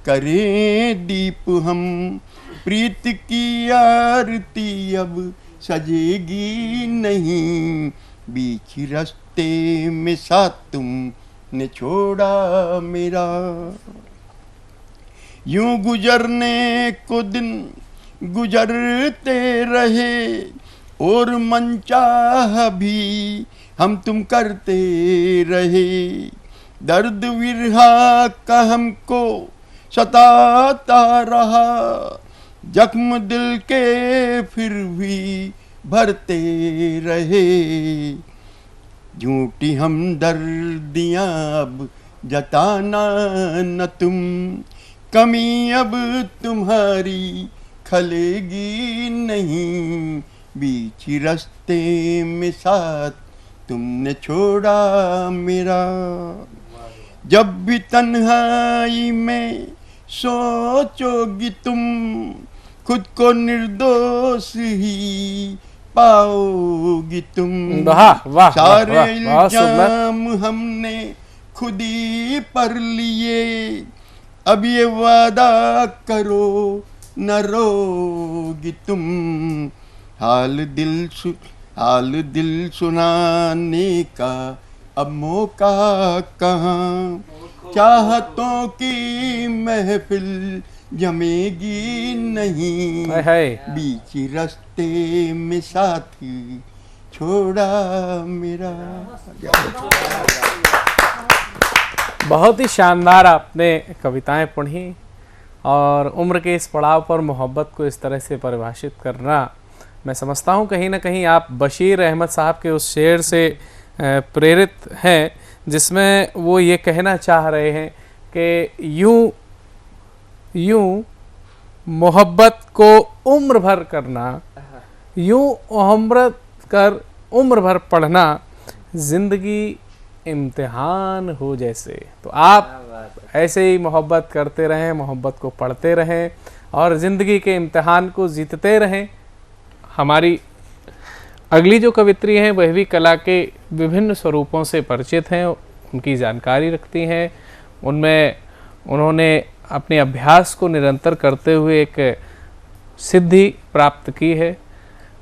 करें दीप हम, प्रीत की आरती अब सजेगी नहीं, बीच रास्ते में साथ तुमने छोड़ा मेरा। यूं गुजरने को दिन गुजरते रहे, और मनचाह भी हम तुम करते रहे। दर्द विरहा का हमको सताता रहा, जख्म दिल के फिर भी भरते रहे। झूठी हमदर्दियाँ अब जताना न तुम, कमी अब तुम्हारी खलेगी नहीं, बीच रास्ते में साथ तुमने छोड़ा मेरा। जब भी तन्हाई में सोचोगी तुम, खुद को निर्दोष ही पाओगी तुम। वाह वाह, सारे वाह, वाह, इल्जाम हमने खुद ही पर लिए, अब ये वादा करो न रोगी तुम। हाल दिल सुनाने का अब मौका कहाँ, चाहतों की महफिल जमेगी नहीं, बीच रास्ते में साथी छोड़ा मेरा। बहुत ही शानदार आपने कविताएं पढ़ी, और उम्र के इस पड़ाव पर मोहब्बत को इस तरह से परिभाषित करना, मैं समझता हूँ कहीं ना कहीं आप बशीर अहमद साहब के उस शेर से प्रेरित हैं, जिसमें वो ये कहना चाह रहे हैं कि यूं मोहब्बत को उम्र भर करना, यूं मोहब्बत कर उम्र भर पढ़ना, ज़िंदगी इम्तिहान हो जैसे। तो आप ऐसे ही मोहब्बत करते रहें, मोहब्बत को पढ़ते रहें और ज़िंदगी के इम्तिहान को जीतते रहें। हमारी अगली जो कवित्री हैं वह भी कला के विभिन्न स्वरूपों से परिचित हैं, उनकी जानकारी रखती हैं, उनमें उन्होंने अपने अभ्यास को निरंतर करते हुए एक सिद्धि प्राप्त की है।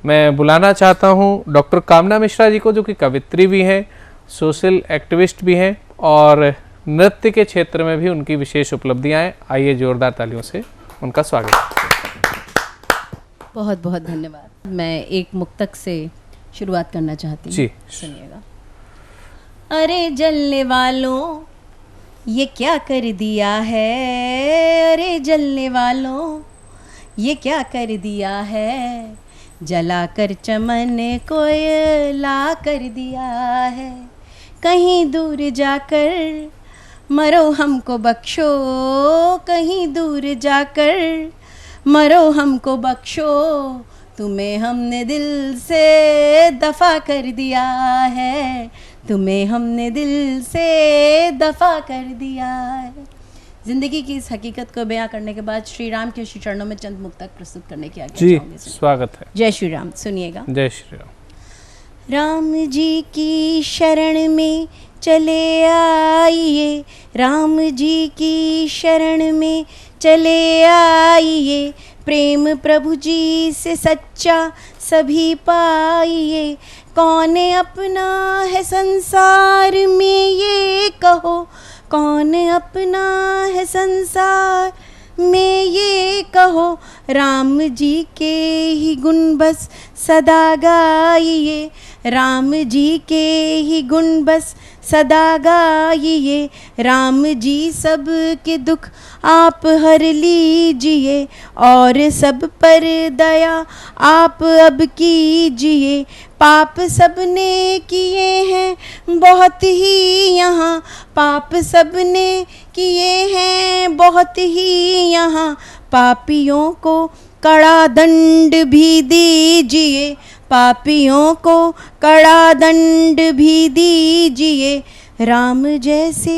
मैं बुलाना चाहता हूं डॉक्टर कामना मिश्रा जी को, जो कि कवित्री भी हैं, सोशल एक्टिविस्ट भी हैं और नृत्य के क्षेत्र में भी उनकी विशेष उपलब्धियां हैं। आइए जोरदार तालियों से उनका स्वागत। बहुत बहुत धन्यवाद। मैं एक मुक्तक से शुरुआत करना चाहती हूँ, जी सुनिएगा। अरे जलने वालों ये क्या कर दिया है, अरे जलने वालों ये क्या कर दिया है, जलाकर चमन कोयला कर दिया है। कहीं दूर जाकर मरो हमको बख्शो, कहीं दूर जाकर मरो हमको बख्शो, तुम्हें हमने दिल से दफा कर दिया है, तुम्हें हमने दिल से दफा कर दिया है। जिंदगी की इस हकीकत को बयां करने के बाद श्री राम के श्री चरणों में चंद मुक्तक प्रस्तुत करने की आज्ञा जी चाहूंगी। स्वागत है। जय श्री राम। सुनिएगा। जय श्री राम। राम जी की शरण में चले आइए, राम जी की शरण में चले आइए, प्रेम प्रभु जी से सच्चा सभी पाइए। कौन अपना है संसार में ये कहो, कौन अपना है संसार में ये कहो, राम जी के ही गुण बस सदा गाइए, राम जी के ही गुण बस सदा गाइए। राम जी सब के दुख आप हर लीजिए, और सब पर दया आप अब कीजिए। पाप सबने किए हैं बहुत ही यहाँ, पाप सबने किए हैं बहुत ही यहाँ, पापियों को कड़ा दंड भी दीजिए, पापियों को कड़ा दंड भी दीजिए। राम जैसे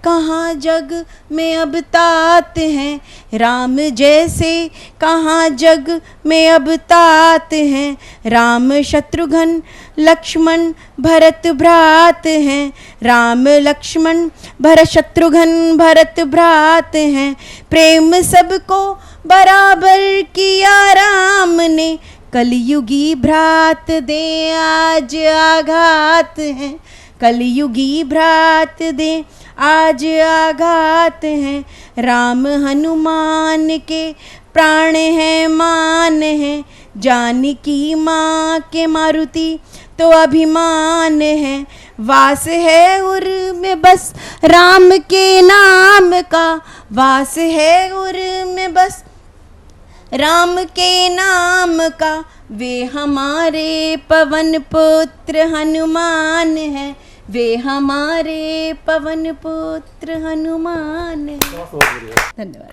कहाँ जग में अब तात हैं, राम जैसे कहाँ जग में अब तात हैं। राम शत्रुघ्न लक्ष्मण भरत भ्रात हैं, राम लक्ष्मण भरत शत्रुघ्न भरत भ्रात हैं। प्रेम सबको बराबर किया राम ने, कलयुगी भ्रात दे आज आघात हैं, कलयुगी भ्रात दे आज आघात हैं। राम हनुमान के प्राण हैं मान हैं, जानकी माँ के मारुति तो अभिमान है। वास है उर में बस राम के नाम का, वास है उर में बस राम के नाम का। वे हमारे पवन पुत्र हनुमान हैं, वे हमारे पवन पुत्र हनुमान हैं। धन्यवाद।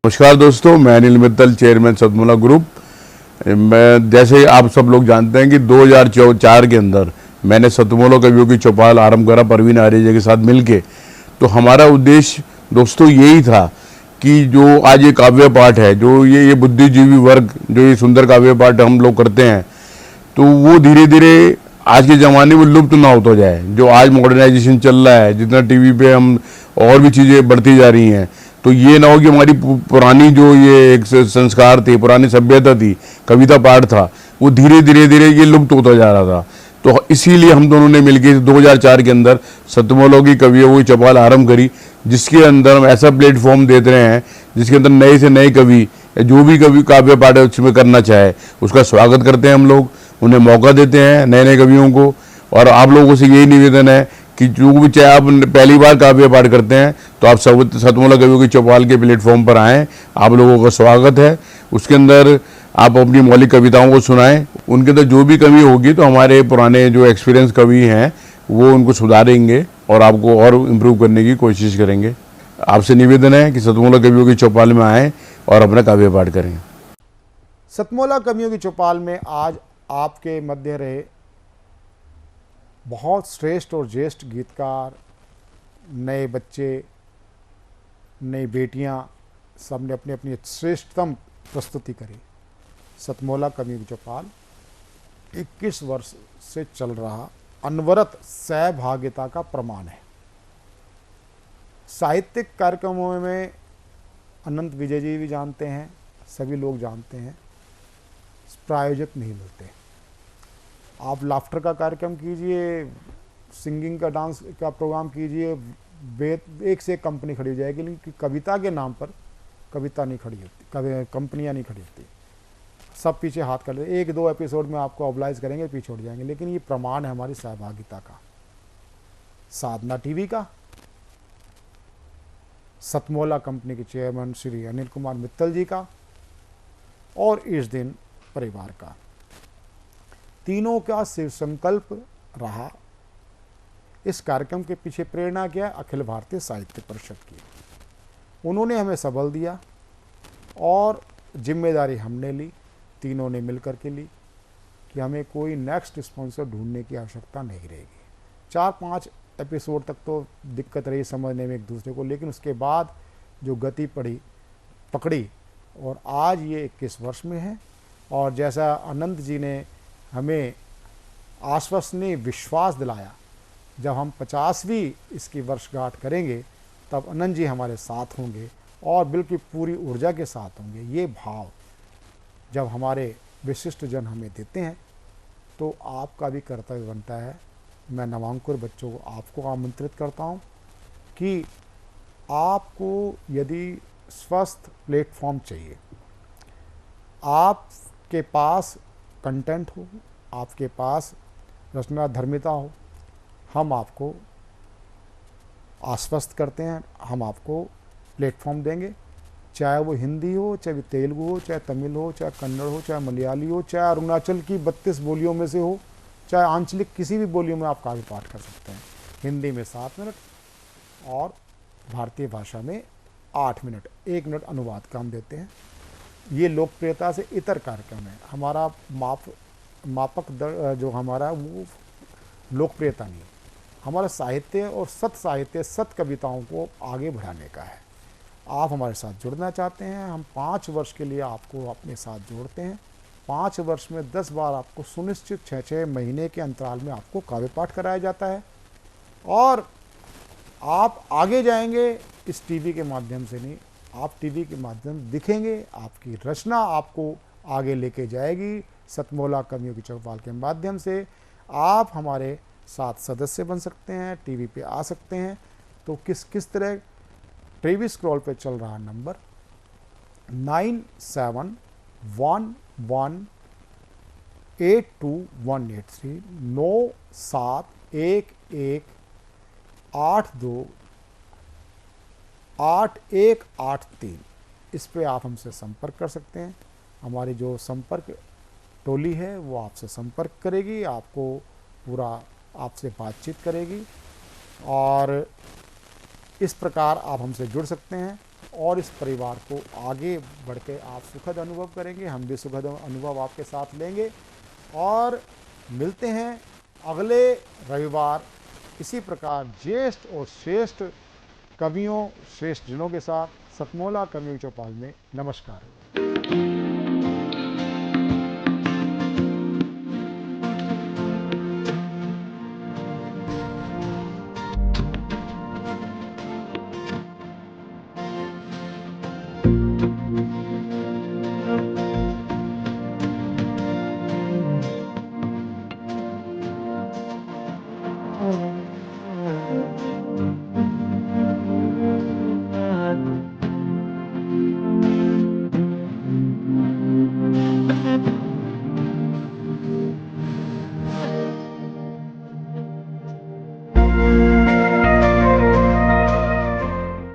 नमस्कार दोस्तों, मैं अनिल मित्तल, चेयरमैन सतमोला ग्रुप। मैं जैसे आप सब लोग जानते हैं कि 2004 के अंदर मैंने सतमोला कवियों की चौपाल आरंभ करा परवीन आर्य के साथ मिलके। तो हमारा उद्देश्य दोस्तों यही था कि जो आज ये काव्य पाठ है, जो ये बुद्धिजीवी वर्ग जो ये सुंदर काव्य पाठ हम लोग करते हैं, तो वो धीरे धीरे आज के ज़माने में लुप्त ना होता जाए। जो आज मॉडर्नाइजेशन चल रहा है, जितना टीवी पे हम और भी चीज़ें बढ़ती जा रही हैं, तो ये ना हो कि हमारी पुरानी जो ये एक संस्कार थे, पुरानी सभ्यता थी, कविता पाठ था, वो धीरे धीरे ये लुप्त होता जा रहा था। तो इसीलिए हम दोनों ने मिलकर 2004 के अंदर सतमोला की कवियों की चौपाल आरंभ करी, जिसके अंदर हम ऐसा प्लेटफॉर्म देते रहे हैं जिसके अंदर नए से नए कवि जो भी कवि काव्य पाठ उसमें करना चाहे उसका स्वागत करते हैं हम लोग, उन्हें मौका देते हैं नए नए कवियों को। और आप लोगों से यही निवेदन है कि जो भी चाहे आप पहली बार काव्य पाठ करते हैं तो आप सतमोला कवियों की चौपाल के प्लेटफॉर्म पर आएँ, आप लोगों का स्वागत है। उसके अंदर आप अपनी मौलिक कविताओं को सुनाएं, उनके अंदर जो भी कमी होगी तो हमारे पुराने जो एक्सपीरियंस कवि हैं वो उनको सुधारेंगे और आपको और इम्प्रूव करने की कोशिश करेंगे। आपसे निवेदन है कि सतमोला कवियों की चौपाल में आएँ और अपना काव्य पाठ करें। सतमोला कवियों की चौपाल में आज आपके मध्य रहे बहुत श्रेष्ठ और ज्येष्ठ गीतकार, नए बच्चे, नई बेटियां, सबने अपनी अपनी श्रेष्ठतम प्रस्तुति करी। सतमोला कवियों की चौपाल 21 वर्ष से चल रहा अनवरत सहभागिता का प्रमाण है। साहित्यिक कार्यक्रमों में अनंत विजय जी भी जानते हैं, सभी लोग जानते हैं, प्रायोजक नहीं मिलते। आप लाफ्टर का कार्यक्रम कीजिए, सिंगिंग का, डांस का प्रोग्राम कीजिए, एक से एक कंपनी खड़ी हो जाएगी, लेकिन कविता के नाम पर कविता नहीं खड़ी होती, कंपनियां नहीं खड़ी होती, सब पीछे हाथ कर लेते। एक दो एपिसोड में आपको ऑब्लाइज करेंगे, पीछे उड़ जाएंगे। लेकिन ये प्रमाण है हमारी सहभागिता का, साधना टीवी का, सतमोला कंपनी के चेयरमैन श्री अनिल कुमार मित्तल जी का और इस दिन परिवार का। तीनों का शिव संकल्प रहा। इस कार्यक्रम के पीछे प्रेरणा क्या? अखिल भारतीय साहित्य परिषद की। उन्होंने हमें सबल दिया और जिम्मेदारी हमने ली, तीनों ने मिलकर के ली कि हमें कोई नेक्स्ट स्पॉन्सर ढूंढने की आवश्यकता नहीं रहेगी। 4-5 एपिसोड तक तो दिक्कत रही समझने में एक दूसरे को, लेकिन उसके बाद जो गति पकड़ी और आज ये 21 वर्ष में है। और जैसा अनंत जी ने हमें आश्वसनीय विश्वास दिलाया, जब हम 50वीं इसकी वर्षगांठ करेंगे तब अनंत जी हमारे साथ होंगे और बिल्कुल पूरी ऊर्जा के साथ होंगे। ये भाव जब हमारे विशिष्ट जन हमें देते हैं तो आपका भी कर्तव्य बनता है। मैं नवांकुर बच्चों को आपको आमंत्रित करता हूँ कि आपको यदि स्वस्थ प्लेटफॉर्म चाहिए, आपके पास कंटेंट हो, आपके पास रचना धर्मिता हो, हम आपको आश्वस्त करते हैं, हम आपको प्लेटफॉर्म देंगे। चाहे वो हिंदी हो, चाहे तेलुगु हो, चाहे तमिल हो, चाहे कन्नड़ हो, चाहे मलयाली हो, चाहे अरुणाचल की 32 बोलियों में से हो, चाहे आंचलिक किसी भी बोलियों में आप काव्य पाठ कर सकते हैं। हिंदी में 7 मिनट और भारतीय भाषा में 8 मिनट, 1 मिनट अनुवाद का हम देते हैं। ये लोकप्रियता से इतर कार्यक्रम है। हमारा मापक दर जो हमारा वो लोकप्रियता नहीं है, हमारा साहित्य और सत साहित्य, सत कविताओं को आगे बढ़ाने का है। आप हमारे साथ जुड़ना चाहते हैं, हम 5 वर्ष के लिए आपको अपने साथ जोड़ते हैं। 5 वर्ष में 10 बार आपको सुनिश्चित 6-6 महीने के अंतराल में आपको काव्य पाठ कराया जाता है और आप आगे जाएंगे। इस टीवी के माध्यम से नहीं, आप टीवी के माध्यम दिखेंगे, आपकी रचना आपको आगे लेके जाएगी। सतमोला कवियों की चौपाल के माध्यम से आप हमारे साथ सदस्य बन सकते हैं, टीवी पे आ सकते हैं। तो किस तरह? टीवी स्क्रॉल पे चल रहा नंबर 9711828183 9781828183। इस पे आप हमसे संपर्क कर सकते हैं। हमारी जो संपर्क टोली है वो आपसे संपर्क करेगी, आपको पूरा आपसे बातचीत करेगी और इस प्रकार आप हमसे जुड़ सकते हैं। और इस परिवार को आगे बढ़ के आप सुखद अनुभव करेंगे, हम भी सुखद अनुभव आपके साथ लेंगे और मिलते हैं अगले रविवार इसी प्रकार ज्येष्ठ और श्रेष्ठ कवियों, श्रेष्ठ जनों के साथ सतमोला कवियों की चौपाल में। नमस्कार।